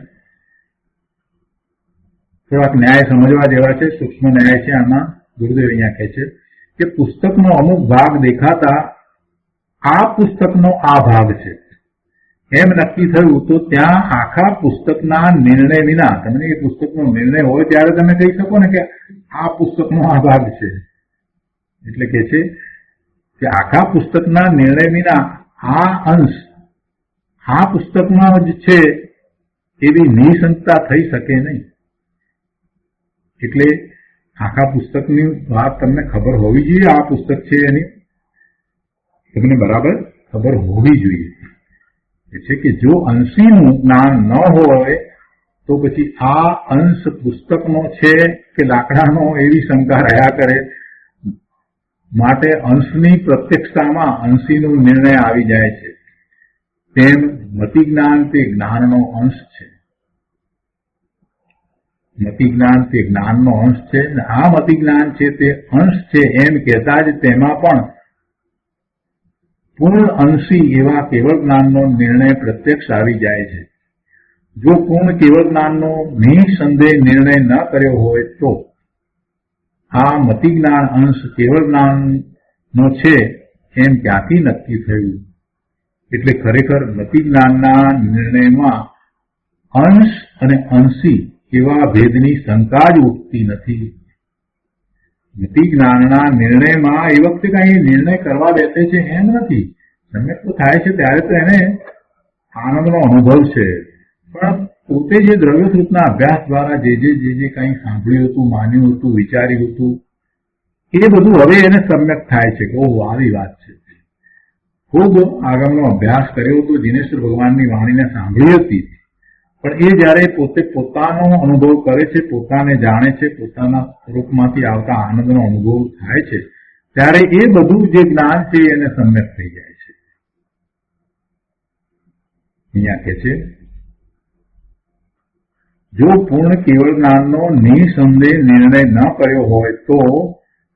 થોડાક ન્યાય સમજવા જેવા છે, સૂક્ષ્મ ન્યાય છે આમાં. ગુરુદેવ અહીંયા કહે છે કે પુસ્તકનો અમુક ભાગ દેખાતા આ પુસ્તકનો આ ભાગ છે એમ નક્કી થયું તો ત્યાં આખા પુસ્તકના નિર્ણય વિના, તમને એ પુસ્તકનો નિર્ણય હોય ત્યારે તમે કહી શકો ને કે આ પુસ્તકનો આ ભાગ છે. એટલે કે છે કે આખા પુસ્તકના નિર્ણય વિના આ અંશ આ પુસ્તકમાં જ છે એવી નિઃશંકતા થઈ શકે નહીં. એટલે આખા પુસ્તકની વાત તમને ખબર હોવી જોઈએ. આ પુસ્તક છે એની તમને બરાબર ખબર હોવી જોઈએ. એટલે કે જો અંશીનું જ્ઞાન ન હોય તો પછી આ અંશ પુસ્તકનો છે કે લાકડાનો એવી શંકા રહ્યા કરે. માટે અંશની પ્રત્યક્ષતામાં અંશીનો નિર્ણય આવી જાય છે. તેમ મતિ જ્ઞાન તે જ્ઞાનનો અંશ છે. મતિ જ્ઞાન તે જ્ઞાનનો અંશ છે, અને આ મતિ જ્ઞાન છે તે અંશ છે એમ કહેતા જ તેમાં પણ પૂર્ણ અંશી એવા કેવળ જ્ઞાનનો નિર્ણય પ્રત્યક્ષ આવી જાય છે. જો પૂર્ણ કેવળ જ્ઞાનનો નિસંદેહ નિર્ણય ન કર્યો હોય તો આ મતિ જ્ઞાન અંશ કેવળ જ્ઞાનનો છે એમ ક્યાંથી નક્કી થયું? એટલે ખરેખર મતિ જ્ઞાનના નિર્ણયમાં અંશ અને અંશી એવા ભેદની શંકા જ ઉઠતી નથી. મતિ જ્ઞાનના નિર્ણયમાં એ વખતે કઈ નિર્ણય કરવા બેસે છે એમ નથી. સમ્યક તો થાય છે ત્યારે તો એને આનંદનો અનુભવ છે, પણ પોતે જે દ્રવ્યસૂત્રના અભ્યાસ દ્વારા જે કઈ સાંભળ્યું હતું, માન્યું હતું, વિચાર્યું હતું, એ બધું હવે એને સમ્યક થાય છે કે ઓહ આવી વાત છે. ખૂબ આગળનો અભ્યાસ કર્યો હતો, દિનેશ્વર ભગવાનની વાણીને સાંભળી હતી, પણ એ જયારે પોતે પોતાનો અનુભવ કરે છે, પોતાને જાણે છે, પોતાના સ્વરૂપમાંથી આવતા આનંદનો અનુભવ થાય છે, ત્યારે એ બધું જે જ્ઞાન છે એને સમ્યક થઈ જાય છે. અહીંયા કે છે જો પૂર્ણ કેવળ જ્ઞાનનો નિસંદેહ નિર્ણય ન કર્યો હોય તો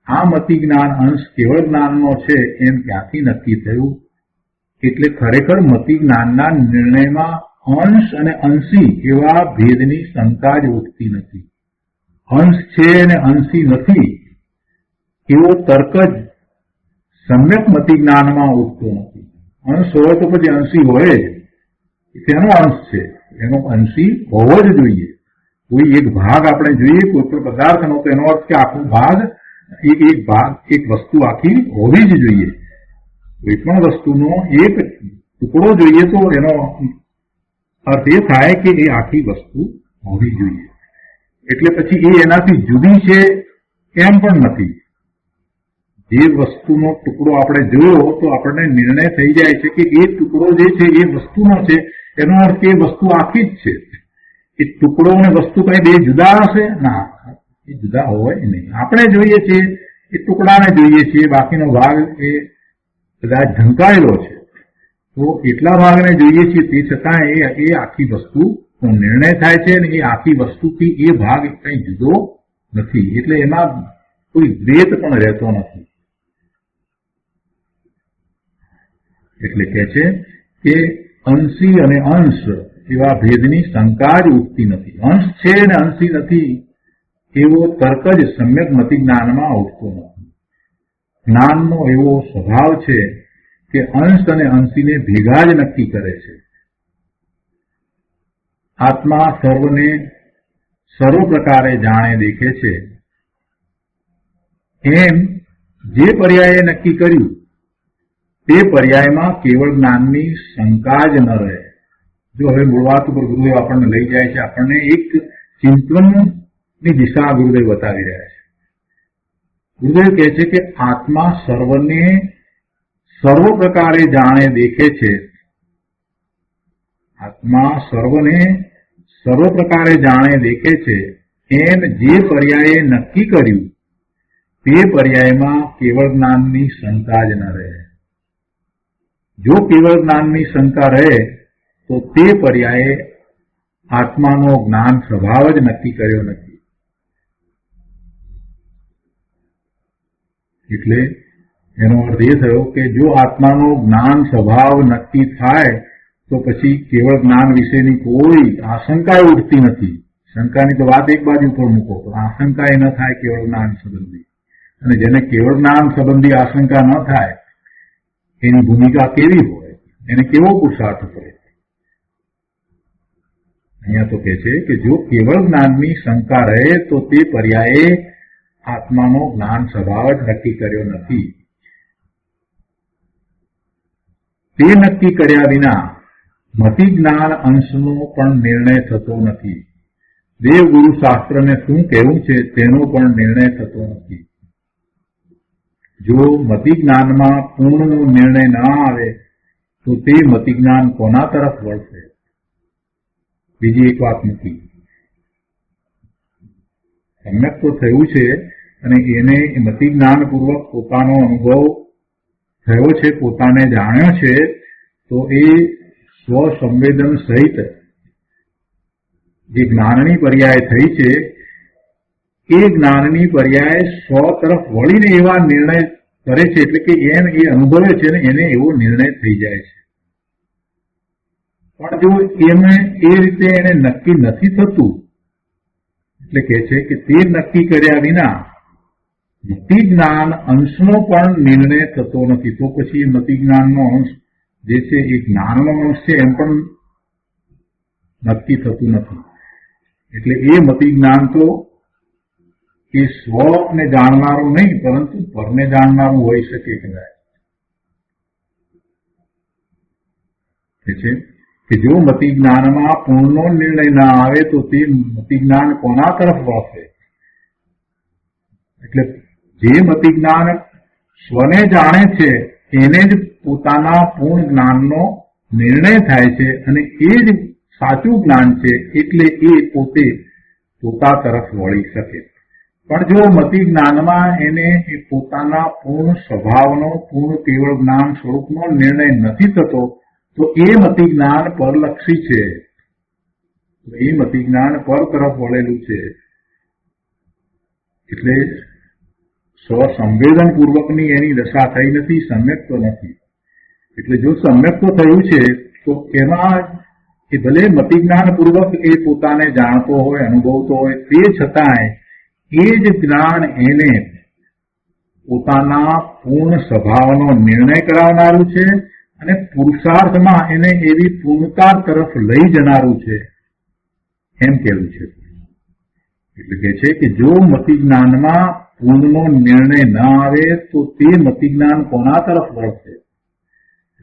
આ મતિ જ્ઞાન અંશ કેવળ જ્ઞાનનો છે એમ ક્યાંથી નક્કી થયું? એટલે ખરેખર મતિ જ્ઞાનના નિર્ણયમાં અંશ અને અંશી એવા ભેદની શંકા જ ઉઠતી નથી. અંશ છે અને અંશી નથી એવો તર્ક જ સમ્યક મતિ જ્ઞાનમાં ઉઠતો નથી. અંશ હોય તો પછી અંશી હોય જ. તેનો અંશ છે, એનો અંશી હોવો જ જોઈએ. કોઈ એક ભાગ આપણે જોઈએ કોઈ પણ પદાર્થનો, તો એનો અર્થ કે આખો ભાગ એક વસ્તુ આખી હોવી જ જોઈએ. કોઈ પણ વસ્તુનો એક ટુકડો જોઈએ તો એનો અર્થ એ થાય કે એ આખી વસ્તુ હોવી જોઈએ. એટલે પછી એ એનાથી જુદી છે એમ પણ નથી. જે વસ્તુનો ટુકડો આપણે જોયો તો આપણને નિર્ણય થઈ જાય છે કે એ ટુકડો જે છે એ વસ્તુનો છે, એનો અર્થ એ વસ્તુ આખી જ છે. એ ટુકડો અને વસ્તુ કઈ બે જુદા હશે? ના, એ જુદા હોય નહીં. આપણે જોઈએ છીએ એ ટુકડાને જોઈએ છીએ, બાકીનો ભાગ એ કદાચ ઢંકાયેલો છે, તો એટલા ભાગને જોઈએ છીએ, તે છતાં એ આખી વસ્તુ નિર્ણય થાય છે અને એ આખી વસ્તુથી એ ભાગ કઈ જુદો નથી. એટલે એમાં કોઈ દ્વેત પણ રહેતો નથી. એટલે કે છે કે અંશી અને અંશ એવા ભેદની શંકા જ ઉઠતી નથી. અંશ છે અને અંશી નથી એવો તર્ક જ સમ્યક મતિ જ્ઞાનમાં ઉઠતો નથી. જ્ઞાનનો એવો સ્વભાવ છે કે અંશ અને અંશીને ભેગા જ નક્કી કરે છે. આત્મા સર્વને સર્વ પ્રકારે જાણે દેખે છે એમ જે પર્યાયે નક્કી કર્યું તે પર્યાયમાં કેવળ જ્ઞાનની શંકા જ ન રહે. જો હવે મૂળ વાત ઉપર ગુરુદેવ આપણને લઈ જાય છે, આપણને એક ચિંતનની દિશા ગુરુદેવ બતાવી રહ્યા છે. ગુરુદેવ કહે છે કે આત્મા સર્વને સર્વ પ્રકારે જાણે દેખે છે. આત્મા સર્વને સર્વ પ્રકારે જાણે દેખે છે એમ જે પર્યાયે નક્કી કર્યું તે પર્યાયમાં કેવળ જ્ઞાનની શંકા જ ન રહે. જો કેવળ જ્ઞાનની શંકા રહે તો તે પર્યાયે આત્માનો જ્ઞાન સ્વભાવ જ નક્કી કર્યો નથી. એટલે એનો અર્થ એ થયો કે જો આત્માનો જ્ઞાન સ્વભાવ નક્કી થાય તો પછી કેવળ જ્ઞાન વિશેની કોઈ આશંકા ઉઠતી નથી. શંકાની તો વાત એક બાજુ પર મૂકો, તો આશંકા એ ન થાય કેવળ જ્ઞાન સંબંધી. અને જેને કેવળ જ્ઞાન સંબંધી આશંકા ન થાય એની ભૂમિકા કેવી હોય, એને કેવો પુરુષાર્થ કરે? અહીંયા તો કહે છે કે જો કેવળ જ્ઞાનની શંકા રહે તો તે પર્યાયે આત્માનો જ્ઞાન સ્વભાવ જ નક્કી કર્યો નથી. તે નક્કી કર્યા વિના મતિ જ્ઞાન અંશનો પણ નિર્ણય થતો નથી. દેવગુરુ શાસ્ત્રને શું કહેવું છે તેનો પણ નિર્ણય થતો નથી. જો મતિ જ્ઞાનમાં પૂર્ણનો નિર્ણય ન આવે તો તે મતિ જ્ઞાન કોના તરફ વળશે? બીજી એક વાત મૂકી, સમ્યક તો થયું છે અને એને મતિ જ્ઞાનપૂર્વક પોતાનો અનુભવ થયો છે, પોતાને જાણ્યો છે, તો એ સ્વસંવેદન સહિત જે જ્ઞાનની પર્યાય થઈ છે એ જ્ઞાનની પર્યાય સ્વ તરફ વળીને એવા નિર્ણય કરે છે, એટલે કે એમ એ અનુભવે છે ને એને એવો નિર્ણય થઈ જાય છે. પણ જો એને એ રીતે એને નક્કી નથી થતું, એટલે કે છે કે તે નક્કી કર્યા વિના મતિ જ્ઞાન અંશનો પણ નિર્ણય થતો નથી, તો પછી મતિ જ્ઞાનનો અંશ જે છે એ જ્ઞાનનો અંશ છે એમ પણ નક્કી થતું નથી. એટલે એ મતિ જ્ઞાન તો એ સ્વને જાણનારું નહીં, પરંતુ પરને જાણનારું હોઈ શકે કદાચ. છે કે જો મતિ જ્ઞાનમાં પૂર્ણનો નિર્ણય ના આવે તો તે મતિ જ્ઞાન કોના તરફ વળશે? એટલે જે મતિ જ્ઞાન સ્વને જાણે છે એને જ પોતાના પૂર્ણ જ્ઞાનનો નિર્ણય થાય છે અને એ જ સાચું જ્ઞાન છે, એટલે એ પોતે પોતા તરફ વળી શકે. પણ જો મતિ જ્ઞાનમાં એને એ પોતાના પૂર્ણ સ્વભાવનો, પૂર્ણ કેવળ જ્ઞાન સ્વરૂપનો નિર્ણય નથી થતો, તો એ મતિ જ્ઞાન પરલક્ષી છે, એ મતિ જ્ઞાન પર તરફ વળેલું છે. એટલે સ્વસંવેદન પૂર્વકની એની દશા થઈ નથી, સમ્યક તો નથી. એટલે જો સમ્યક તો થયું છે તો એમાં એ ભલે મતિ જ્ઞાન પૂર્વક એ પોતાને જાણતો હોય, અનુભવતો હોય, તે છતાંય એ જ જ્ઞાન એને પોતાના પૂર્ણ સ્વભાવનો નિર્ણય કરાવનારું છે અને પુરુષાર્થમાં એને એવી પૂર્ણતા તરફ લઈ જનારું છે, એમ કહેવું છે. એટલે કે છે કે જો મતિ જ્ઞાનમાં પૂર્ણનો નિર્ણય ન આવે તો તે મતિ જ્ઞાન કોના તરફ વળશે?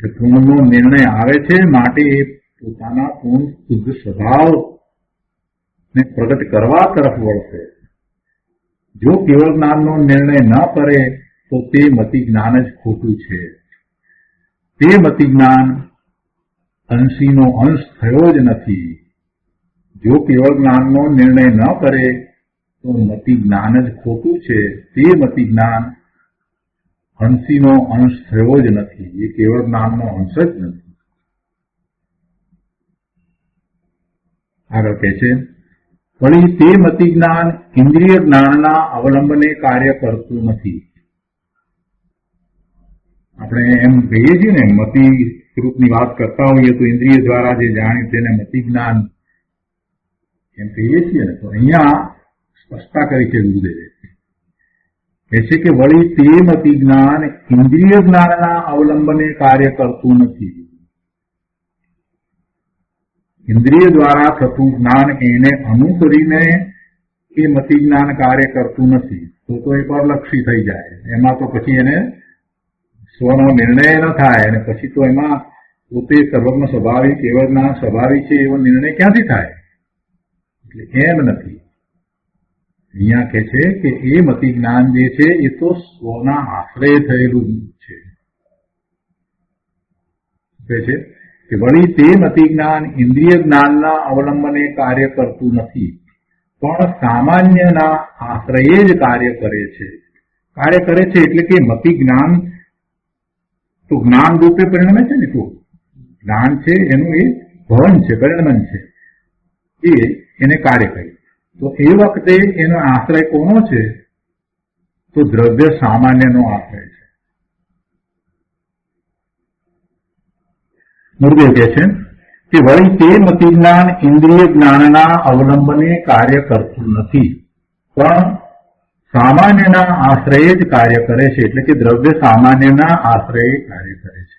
એટલે પૂર્ણનો નિર્ણય આવે છે માટે એ પોતાના પૂર્ણ શુદ્ધ સ્વભાવને પ્રગટ કરવા તરફ વળશે. જો કેવળ જ્ઞાનનો નિર્ણય ન કરે તો તે મતિ જ્ઞાન જ ખોટું છે. તે મતિ જ્ઞાન અંશીનો અંશ થયો જ નથી. જો કેવળ જ્ઞાનનો નિર્ણય ન કરે તો મતિ જ્ઞાન જ ખોટું છે. તે મતિ જ્ઞાન અંશીનો અંશ થયો જ નથી, એ કેવળ જ્ઞાનનો અંશ જ નથી. આગળ કહે છે, વળી તે મતિ જ્ઞાન ઇન્દ્રિય જ્ઞાનના અવલંબને કાર્ય કરતું નથી. આપણે એમ કહીએ છીએ ને, મતિ સ્વરૂપની વાત કરતા હોઈએ તો ઇન્દ્રિય દ્વારા જે જાણી તેને મતિ જ્ઞાન એમ કહીએ છીએ ને. તો અહીંયા સ્પષ્ટતા કરી છે ગુરુદેવે, કહે છે કે વળી તે મતિ જ્ઞાન ઇન્દ્રિય જ્ઞાનના અવલંબને કાર્ય કરતું નથી. ઇન્દ્રિય દ્વારા થતું જ્ઞાન એને અનુસરીને એ મતિ જ્ઞાન કાર્ય કરતું નથી, તો એ પરલક્ષી થઈ જાય. એમાં તો પછી એને સ્વનો નિર્ણય ન થાય અને પછી તો એમાં પોતે સર્વજ્ઞ સ્વાભાવિક, કેવળ જ્ઞાન સ્વાભાવિક છે એવો નિર્ણય ક્યાંથી થાય? એટલે એમ નથી. અહીંયા કહે છે કે એ મતિ જ્ઞાન જે છે એ તો સ્વના આશ્રય થયેલું છે. કહે છે કે વળી તે મતિ જ્ઞાન ઇન્દ્રિય જ્ઞાનના અવલંબને કાર્ય કરતું નથી, પણ સામાન્યના આશ્રયે જ કાર્ય કરે છે. કાર્ય કરે છે એટલે કે મતિ જ્ઞાન તો જ્ઞાન રૂપે પરિણમે છે ને, તો જ્ઞાન છે એનું એ ભવન છે, પરિણમન છે, એને કાર્ય કરે. તો એ વખતે એનો આશ્રય કોનો છે? તો દ્રવ્ય સામાન્યનો આશ્રય છે. ગુરુદેવ કહે છે કે વળી તે મતિ જ્ઞાન ઇન્દ્રિય જ્ઞાનના અવલંબને કાર્ય કરતું નથી, પણ સામાન્યના આશ્રયે જ કાર્ય કરે છે. એટલે કે દ્રવ્ય સામાન્યના આશ્રયે કાર્ય કરે છે.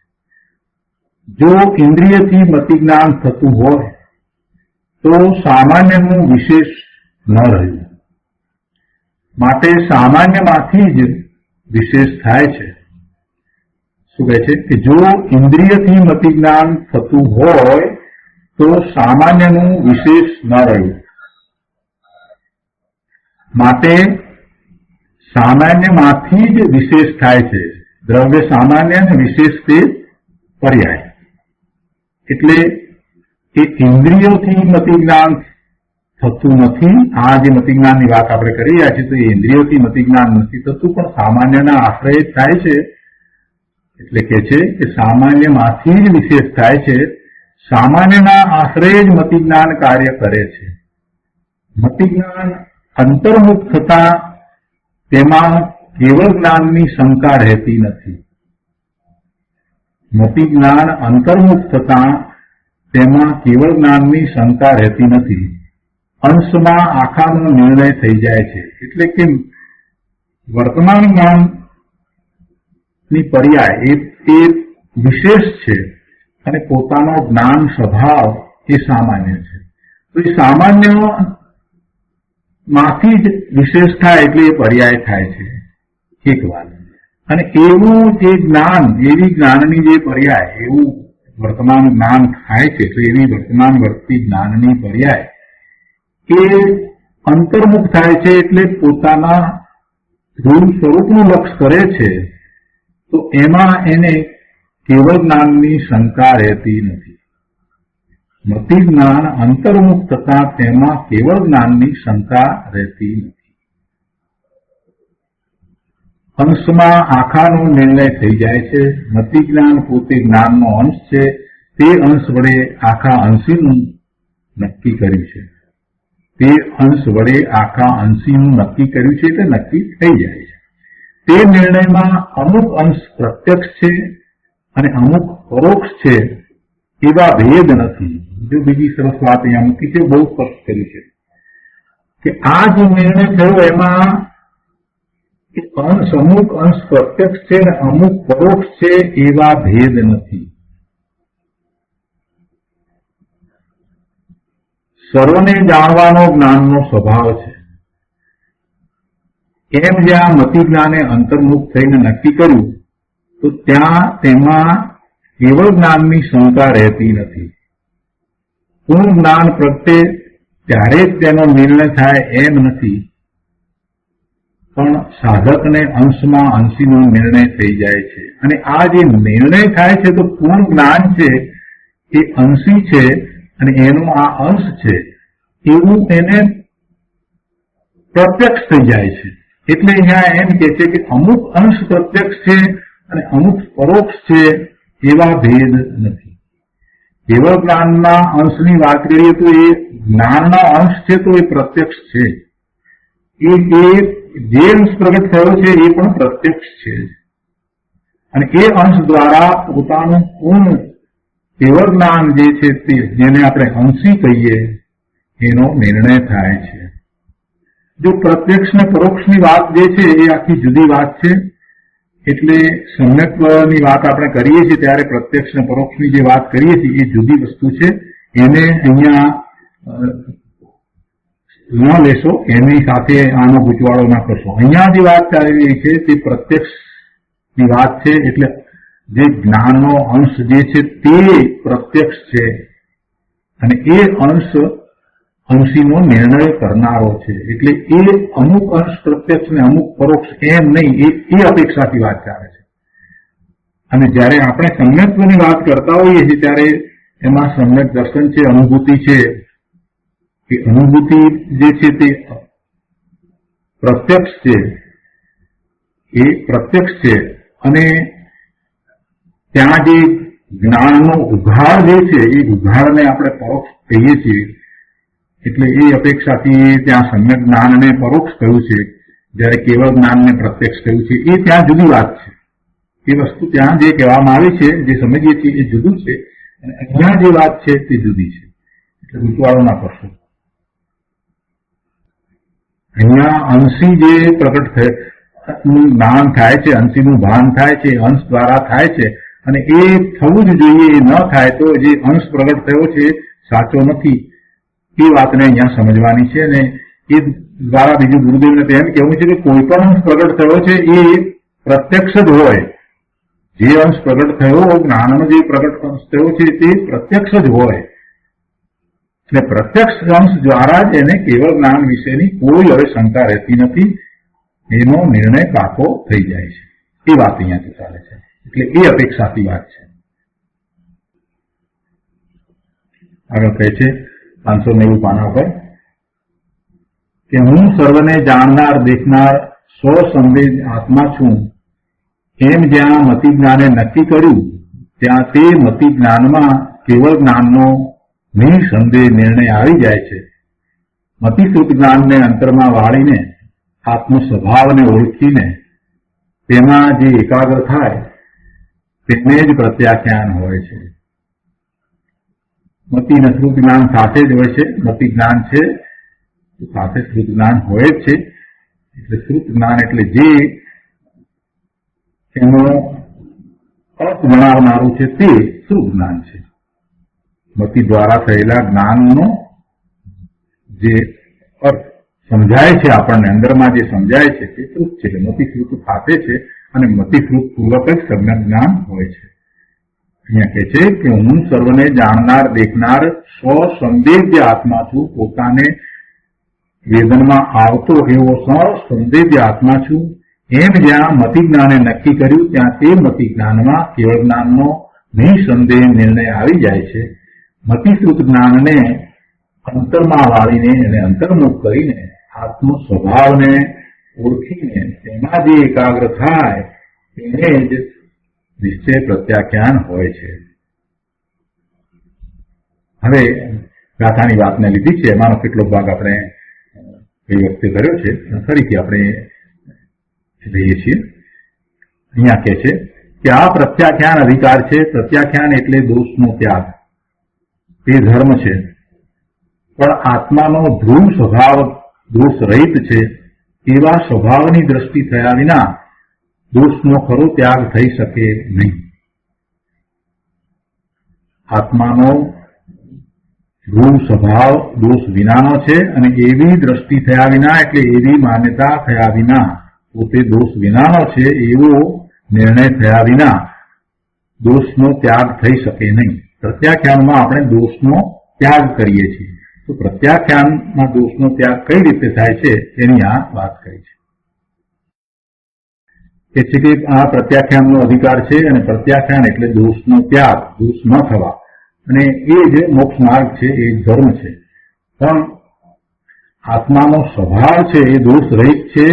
જો ઇન્દ્રિયથી મતિ જ્ઞાન થતું હોય તો સામાન્યનું વિશેષ ન રહ્યું, માટે સામાન્યમાંથી જ વિશેષ થાય છે. શું કહે છે કે જો ઇન્દ્રિયથી મતિ જ્ઞાન થતું હોય તો સામાન્યનું વિશેષ ન રહ્યું, માટે સામાન્યમાંથી જ વિશેષ થાય છે. દ્રવ્ય સામાન્ય અને વિશેષ તે પર્યાય. એટલે એ ઇન્દ્રિયોથી મતિ જ્ઞાન થતું નથી. આ જે મતિ જ્ઞાનની વાત આપણે કરી રહ્યા છીએ તો એ ઇન્દ્રિયોથી મતિ જ્ઞાન નથી થતું, પણ સામાન્યના આશ્રય થાય છે. એટલે કે છે કે સામાન્યમાંથી જ વિશેષ થાય છે. સામાન્યના આશ્રય જ મતિ જ્ઞાન કાર્ય કરે છે. મતિ જ્ઞાન અંતર્મુખ થતા તેમાં કેવળ જ્ઞાનની શંકા રહેતી નથી. મતિ જ્ઞાન અંતર્મુખ થતા તેમાં કેવળ જ્ઞાનની શંકા રહેતી નથી. અંશમાં આખાનો નિર્ણય થઈ જાય છે. એટલે કે વર્તમાન જ્ઞાનની પર્યાય એ વિશેષ છે અને પોતાનો જ્ઞાન સ્વભાવ એ સામાન્ય છે. તો એ સામાન્ય માંથી જ વિશેષ થાય એટલે એ પર્યાય થાય છે એક વાત. અને એવું જે જ્ઞાન, એવી જ્ઞાનની જે પર્યાય, એવું વર્તમાન જ્ઞાન થાય છે, તો એવી વર્તમાન વર્તી જ્ઞાનની પર્યાય એ અંતર્મુખ થાય છે. એટલે પોતાના રૂપ સ્વરૂપનું લક્ષ કરે છે, તો એમાં એને કેવળ જ્ઞાનની શંકા રહેતી નથી. મતિ જ્ઞાન અંતર્મુખ થતા તેમાં કેવળ જ્ઞાનની શંકા રહેતી નથી. અંશમાં આખાનો નિર્ણય થઈ જાય છે. મતિ જ્ઞાન પોતે જ્ઞાનનો અંશ છે. તે અંશ વડે આખા અંશીનું નક્કી કર્યું છે. તે અંશ વડે આખા અંશીનું નક્કી કર્યું છે એટલે નક્કી થઈ જાય છે. તે નિર્ણયમાં અમુક અંશ પ્રત્યક્ષ છે અને અમુક પરોક્ષ છે એવા ભેદ નથી. જો બીજી સરસ વાત અહીંયા મૂકી છે, બહુ સ્પષ્ટ કર્યું છે કે આ જે નિર્ણય થયો એમાં અમુક અંશ પ્રત્યક્ષ છે અને અમુક પરોક્ષ છે એવા ભેદ નથી. સર્વને જાણવાનો જ્ઞાનનો સ્વભાવ છે. એમ જ્યાં મતિ જ્ઞાને અંતર્મુખ થઈને નક્કી કર્યું તો ત્યાં તેમાં કેવળ જ્ઞાનની શંકા રહેતી નથી. પૂર્ણ જ્ઞાન પ્રત્યે ત્યારે જ તેનો નિર્ણય થાય એમ નથી, પણ સાધકને અંશમાં અંશીનો નિર્ણય થઈ જાય છે. અને આ જે નિર્ણય થાય છે તો પૂર્ણ જ્ઞાન છે એ અંશી છે અને એનો આ અંશ છે એવું એને પ્રત્યક્ષ થઈ જાય છે. એટલે અહીંયા એમ કે છે કે અમુક અંશ પ્રત્યક્ષ છે અને અમુક પરોક્ષ છે એવા ભેદ નથી. કેવળ જ્ઞાનના અંશની વાત કરીએ તો એ જ્ઞાનનો અંશ છે તો એ પ્રત્યક્ષ છે. એ જે અંશ પ્રગટ થયો છે એ પણ પ્રત્યક્ષ છે અને એ અંશ દ્વારા પોતાનું પૂર્ણ કેવળ જ્ઞાન જે છે તે જેને આપણે અંશી કહીએ એનો નિર્ણય થાય છે. જો પ્રત્યક્ષ ને પરોક્ષની વાત જે છે એ આખી જુદી વાત છે. એટલે સમ્યકની વાત આપણે કરીએ છીએ ત્યારે પ્રત્યક્ષ અને પરોક્ષની જે વાત કરીએ છીએ એ જુદી વસ્તુ છે. એને અહીંયા ન લેશો, એની સાથે આનો ગૂંચવાડો ના કરશો. અહીંયા જે વાત ચાલી રહી છે તે પ્રત્યક્ષની વાત છે. એટલે જે જ્ઞાનનો અંશ જે છે તે પ્રત્યક્ષ છે અને એ અંશ અંશીનો નિર્ણય કરનારો છે. એટલે એ અમુક અંશ પ્રત્યક્ષ ને અમુક પરોક્ષ એમ નહીં, એ અપેક્ષાથી વાત ચાલે છે. અને જયારે આપણે સમ્યક્ત્વની વાત કરતા હોઈએ છીએ ત્યારે એમાં સમ્યક દર્શન છે, અનુભૂતિ છે. એ અનુભૂતિ જે છે તે પ્રત્યક્ષ છે, એ પ્રત્યક્ષ છે અને ત્યાં જે જ્ઞાનનો ઉઘાડ જે છે એ ઉઘાડને આપણે પરોક્ષ કહીએ છીએ. એટલે એ અપેક્ષાથી ત્યાં સમ્યક જ્ઞાનને પરોક્ષ કહ્યું છે, જ્યારે કેવળ જ્ઞાનને પ્રત્યક્ષ કહ્યું છે. એ ત્યાં જુદી વાત છે. એ વસ્તુ ત્યાં જે કહેવામાં આવી છે, જે સમજીએ છીએ એ જુદું છે અને અહીંયા જે વાત છે તે જુદી છે. એટલે ગૂંચવાડો ના કરશો. અહીંયા અંશી જે પ્રગટ જ્ઞાન થાય છે, અંશીનું ભાન થાય છે, અંશ દ્વારા થાય છે અને એ થવું જ જોઈએ. એ ન થાય તો જે અંશ પ્રગટ થયો છે સાચો નથી. એ વાતને અહીંયા સમજવાની છે અને એ દ્વારા બીજું ગુરુદેવને તેમ કહેવું છે કે કોઈ પણ અંશ પ્રગટ થયો છે એ પ્રત્યક્ષ જ હોય. જે અંશ પ્રગટ થયો, જ્ઞાનનો જે પ્રગટ અંશ થયો છે તે પ્રત્યક્ષ જ હોય. એટલે પ્રત્યક્ષ અંશ દ્વારા જ એને કેવળ જ્ઞાન વિશેની કોઈ હવે શંકા રહેતી નથી. એનો નિર્ણય પાકો થઈ જાય છે. એ વાત અહીંયાથી ચાલે છે. એટલે એ અપેક્ષાથી વાત છે. આગળ કહે છે 590 પાના પર કે હું સર્વને જાણનાર દેખનાર સ્વસંવેદ આત્મા છું. એમ જ્યાં મતિ જ્ઞાને નક્કી કર્યું ત્યાં તે મતિ જ્ઞાનમાં કેવળ જ્ઞાનનો નિસંદેહ નિર્ણય આવી જાય છે. મતિશ્રુત જ્ઞાનને અંતરમાં વાળીને આત્મ સ્વભાવને ઓળખીને તેમાં જે એકાગ્ર થાય તેને જ પ્રત્યાખ્યાન હોય છે. મતિ અને શ્રુત જ્ઞાન સાથે જ હોય છે. મતિ જ્ઞાન છે સાથે શ્રુત જ્ઞાન હોય જ છે. એટલે શ્રુત જ્ઞાન એટલે જે એનો અર્થ જણાવનારું છે તે શ્રુત જ્ઞાન છે. મતિ દ્વારા થયેલા જ્ઞાનનો જે અર્થ સમજાય છે આપણને અંદરમાં જે સમજાય છે તે શ્રુત છે. મતિ શ્રુત સાથે છે અને મતિ શ્રુત પૂર્વક જ સમ્યક જ્ઞાન હોય છે. અહીંયા કહે છે કે હું સર્વને જાણનાર દેખનાર સ્વસંદેદ્ય આત્મા છું. પોતાને વેદનમાં આવતો એવો સ્વસંદેદ્ય આત્મા છું. એમ જ્યાં મતિ જ્ઞાને નક્કી કર્યું ત્યાં તે મતિ જ્ઞાનમાં કેવળ જ્ઞાનનો નિસંદેહ નિર્ણય આવી જાય છે. મતિશ્રુત જ્ઞાનને અંતરમાં વાળીને એને અંતર્મુખ કરીને આત્મ સ્વભાવને ઓળખીને તેમાં જે એકાગ્ર થાય તેને જ નિશ્ચય પ્રત્યાખ્યાન હોય છે. હવે ગાથાની વાતને લીધી છે, એમાંનો કેટલો ભાગ આપણે કઈ વખતે કર્યો છે, ફરીથી આપણે લઈએ છીએ. અહીંયા કહે છે કે આ પ્રત્યાખ્યાન અધિકાર છે. પ્રત્યાખ્યાન એટલે દોષનો ત્યાગ, તે ધર્મ છે. પણ આત્માનો ધ્રુવ સ્વભાવ દોષ રહિત છે. એવા સ્વભાવની દ્રષ્ટિ થયા વિના દોષનો ખરો ત્યાગ થઈ શકે નહીં. આત્માનો ધ્રુવ સ્વભાવ દોષ વિનાનો છે અને એવી દ્રષ્ટિ થયા વિના એટલે એવી માન્યતા થયા વિના પોતે દોષ વિનાનો છે એવો નિર્ણય થયા વિના દોષનો ત્યાગ થઈ શકે નહીં. પ્રત્યાખ્યાનમાં આપણે દોષનો ત્યાગ કરીએ છીએ. તો પ્રત્યાખ્યાનમાં દોષનો ત્યાગ કઈ રીતે થાય છે એની આ વાત કરી છે. કે છે કે આ પ્રત્યાખ્યાનનો અધિકાર છે અને પ્રત્યાખ્યાન એટલે દોષનો ત્યાગ, દોષ ન થવા, અને એ જ મોક્ષ માર્ગ છે, એ ધર્મ છે. પણ આત્માનો સ્વભાવ છે એ દોષ રહિત છે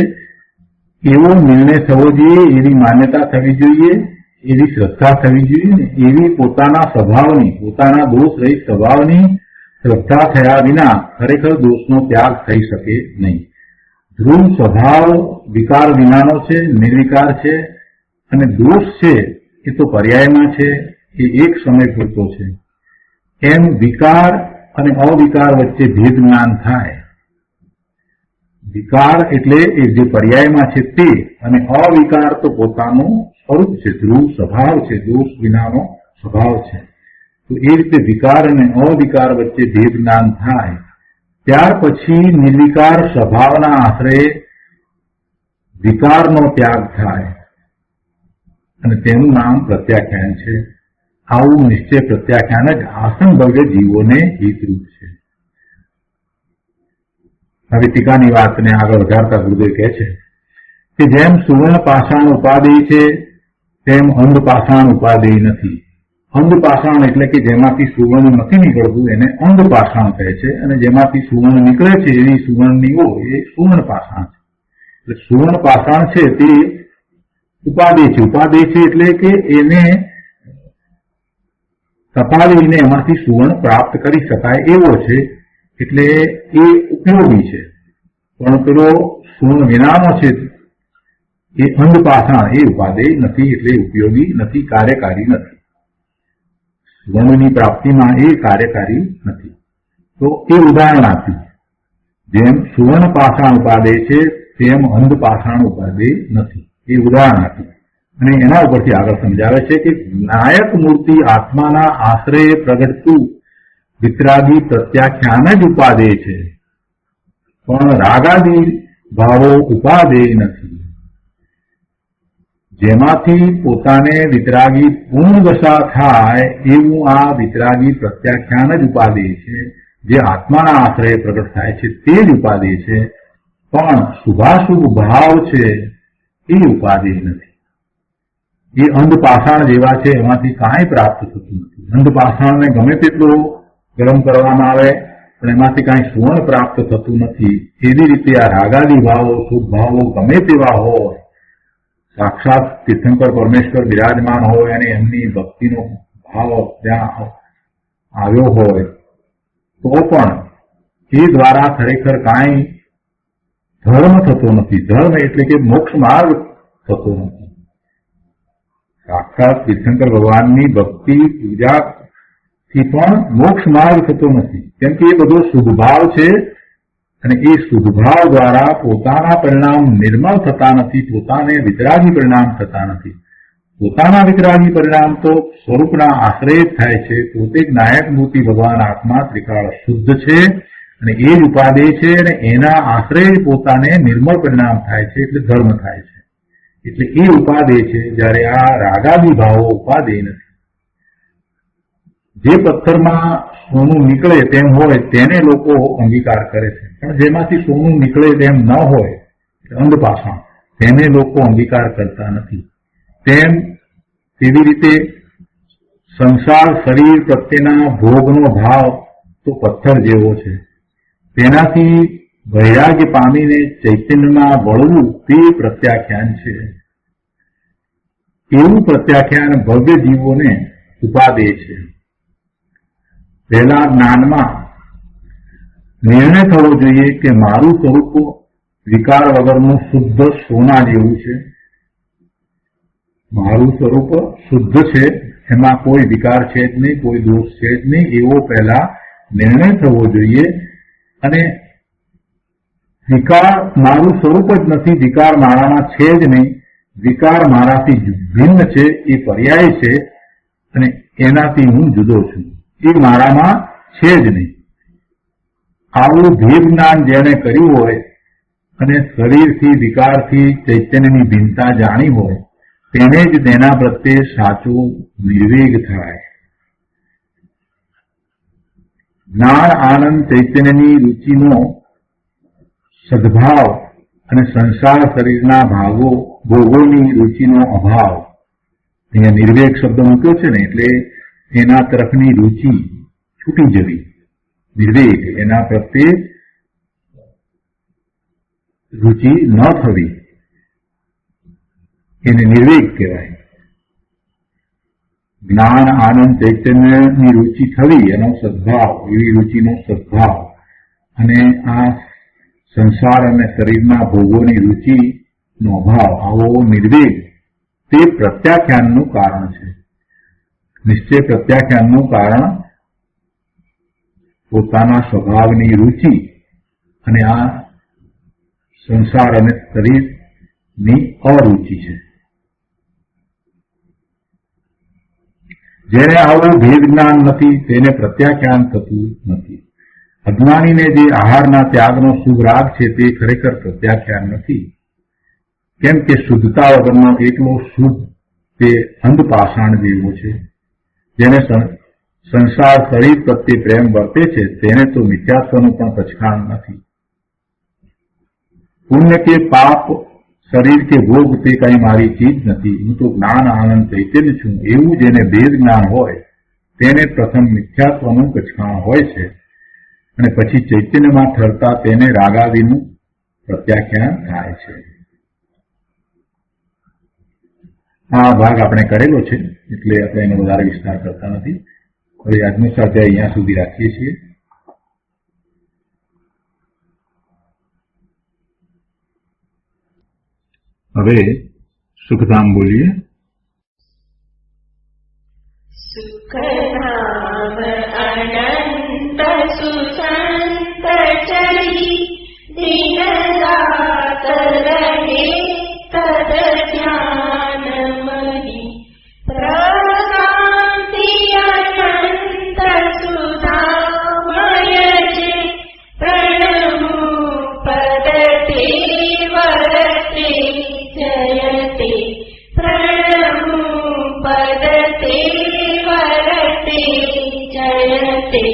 એવો નિર્ણય થવો જોઈએ, એવી માન્યતા થવી જોઈએ, એવી શ્રદ્ધા થવી જોઈએ ને એવી પોતાના સ્વભાવની, પોતાના દોષ રહિત સ્વભાવની શ્રદ્ધા થયા વિના ખરેખર દોષનો ત્યાગ થઈ શકે નહીં. ધ્રુવ સ્વભાવ વિકાર વિનાનો છે, નિર્વિકાર છે, અને દોષ છે એ તો પર્યાયમાં છે, એ એક સમય પૂરતો છે. એમ વિકાર અને અવિકાર વચ્ચે ભેદ જ્ઞાન થાય. વિકાર એટલે એ જે પર્યાયમાં છે તે, અને અવિકાર તો પોતાનું સ્વરૂપ છે, ધ્રુવ સ્વભાવ છે, દોષ વિનાનો સ્વભાવ છે. તો એ રીતે વિકાર અને અવિકાર વચ્ચે ભેદ જ્ઞાન થાય ત્યાર પછી નિર્વિકાર સ્વભાવના આશ્રયે વિકારનો ત્યાગ થાય અને તેનું નામ પ્રત્યાખ્યાન છે. આવું નિશ્ચય પ્રત્યાખ્યાન જ આસનભવ્ય જીવોને હિતરૂપ છે. હવે ટીકાની વાતને આગળ વધારતા ગુરુદેવ કહે છે કે જેમ સુવર્ણ પાષાણ ઉપાદેય છે તેમ અંધ પાષાણ ઉપાદેય નથી. અંધ પાષાણ એટલે કે જેમાંથી સુવર્ણ નથી નીકળતું એને અંધ પાષાણ કહે છે, અને જેમાંથી સુવર્ણ નીકળે છે એવી સુવર્ણનીઓ એ સુવર્ણ પાષાણ છે. એટલે સુવર્ણ પાષાણ છે તે ઉપાદેય છે. ઉપાદેય છે એટલે કે એને તપાવીને એમાંથી સુવર્ણ પ્રાપ્ત કરી શકાય એવો છે, એટલે એ ઉપયોગી છે. પણ પેલો સુવર્ણ વિનાનો છે એ અંધ પાષાણ, એ ઉપાદેય નથી, એટલે ઉપયોગી નથી, કાર્યકારી નથી. સુવર્ણની પ્રાપ્તિમાં એ કાર્યકારી નથી. તો એ ઉદાહરણ આપ્યું. જેમ સુવર્ણ પાષાણ ઉપાદેય છે તેમ અંધ પાષાણ ઉપાદેય નથી, એ ઉદાહરણ આપ્યું. અને એના ઉપરથી આગળ સમજાવે છે કે નાયક મૂર્તિ આત્માના આશ્રયે પ્રગટતું વિતરાગી પ્રત્યાખ્યાન જ ઉપાદેય છે, પણ રાગાદી ભાવો ઉપાદેય નથી. જેમાંથી પોતાને વિતરાગી પૂર્ણ દશા થાય એવું આ વિતરાગી પ્રત્યાખ્યાન જ ઉપાદેય છે. જે આત્માના આશ્રયે પ્રગટ થાય છે તે જ ઉપાદેય છે, પણ શુભાશુભ ભાવ છે એ ઉપાદેય નથી. એ અંધ પાષાણ જેવા છે, એમાંથી કાંઈ પ્રાપ્ત થતું નથી. અંધ પાષાણને ગમે તેટલું ગરમ કરવામાં આવે પણ એમાંથી કાંઈ સુવર્ણ પ્રાપ્ત થતું નથી. એવી રીતે આ રાગાદી ભાવો, શુભ ભાવો ગમે તેવા હોય, સાક્ષાત તીર્થંકર પરમેશ્વર બિરાજમાન હોય અને એમની ભક્તિનો ભાવ ત્યાં આવ્યો હોય તો પણ એ દ્વારા ખરેખર કાંઈ ધર્મ થતો નથી. ધર્મ એટલે કે મોક્ષ માર્ગ થતો નથી. સાક્ષાત તીર્થંકર ભગવાનની ભક્તિ પૂજાથી પણ મોક્ષ માર્ગ થતો નથી, કેમ કે એ બધો શુભભાવ છે અને એ શુભભાવ દ્વારા પોતાના પરિણામ નિર્મળ થતા નથી, પોતાને વિતરાગી પરિણામ થતા નથી. પોતાના વિતરાગી પરિણામ તો સ્વરૂપના આશ્રય જ થાય છે. પોતે જ નાયક મૂર્તિ ભગવાન આત્મા ત્રિકાળ શુદ્ધ છે અને એ જ ઉપાદેય છે અને એના આશ્રય જ પોતાને નિર્મળ પરિણામ થાય છે, એટલે ધર્મ થાય છે. એટલે એ ઉપાદેય છે, જ્યારે આ રાગાદી ભાવો ઉપાદેય નથી. જે પથ્થરમાં સોનું નીકળે તેમ હોય તેને લોકો અંગીકાર કરે છે, પણ જેમાંથી સોનું નીકળે તેમ ન હોય, અંધપાષાણ, તેને લોકો અંગીકાર કરતા નથી. તેવી રીતે સંસાર શરીર પ્રત્યેના ભોગનો ભાવ તો પથ્થર જેવો છે. તેનાથી વૈરાગ્ય પામીને ચૈતન્યમાં વળવું તે પ્રત્યાખ્યાન છે. એવું પ્રત્યાખ્યાન ભવ્ય જીવોને ઉપાદેય છે. પહેલા જ્ઞાનમાં નિર્ણય થવો જોઈએ કે મારું સ્વરૂપ વિકાર વગરનું શુદ્ધ સોના જેવું છે. મારું સ્વરૂપ શુદ્ધ છે, એમાં કોઈ વિકાર છે જ નહીં, કોઈ દોષ છે જ નહીં, એવો પહેલા નિર્ણય થવો જોઈએ. અને વિકાર મારું સ્વરૂપ જ નથી, વિકાર મારામાં છે જ નહીં, વિકાર મારાથી ભિન્ન છે, એ પર્યાય છે અને એનાથી હું જુદો છું, એ મારામાં છે જ નહીં. આવું ભેદ જ્ઞાન જેણે કર્યું હોય અને શરીરથી વિકારથી ચૈતન્યની ભિન્નતા જાણી હોય તેને જ તેના પ્રત્યે સાચો નિર્વેગ થાય. જ્ઞાન આનંદ ચૈતન્યની રુચિનો સદભાવ અને સંસાર શરીરના ભોગોની રુચિનો અભાવ. અહીંયા નિર્વેગ શબ્દ મૂક્યો છે ને, એટલે એના તરફની રુચિ છૂટી જવી. નિર્વેગ, એના પ્રત્યે રુચિ ન થવી, એને નિર્વેગ કહેવાય. જ્ઞાન આનંદ ચૈતન્યની રુચિ થવી, એનો સદભાવ, એવી રુચિનો સદભાવ, અને આ સંસાર અને શરીરના ભોગોની રુચિનો અભાવ, આવો નિર્વેગ, તે પ્રત્યાખ્યાનનું કારણ છે. નિશ્ચય પ્રત્યાખ્યાનનું કારણ પોતાના સ્વભાવની રુચિ અને આ સંસાર અને શરીરની અરુચિ છે. જેને આવું ભેદ જ્ઞાન નથી તેને પ્રત્યાખ્યાન થતું નથી. અજ્ઞાનીને જે આહારના ત્યાગનો શુભ રાગ છે તે ખરેખર પ્રત્યાખ્યાન નથી, કેમ કે શુદ્ધતા વગરનો એકલો શુદ્ધ તે અંધપાષાણ જેવો છે. જેને સંસાર શરીર પ્રત્યે પ્રેમ વર્તે છે તેને તો મિથ્યાત્વનું પણ પછાણ નથી. પુણ્ય કે પાપ, શરીર કે ભોગ તે કઈ મારી ચીજ નથી, હું તો જ્ઞાન આનંદ ચૈતન્ય છું, એવું જેને ભેદ જ્ઞાન હોય તેને પ્રથમ મિથ્યાત્વનું પછાણ હોય છે અને પછી ચૈતન્યમાં ઠરતા તેને રાગાદીનું પ્રત્યાખ્યાન થાય છે. આ ભાગ આપણે કરેલો છે એટલે આપણે એનો વધારે વિસ્તાર કરતા નથી. હવે આજનો સ્વાધ્યાય અહીંયા સુધી રાખીએ છીએ. હવે સુખધામ બોલીએ. સુખધામ અનંત સુસંત ચરી દિન રાત રહે તદ ધ્યાન મહી પ્રશાંતિ અનંત સુધામય છે પ્રણમુ પદ તે વરતે જયતે પ્રણમુ પદ તે વરતે જયતે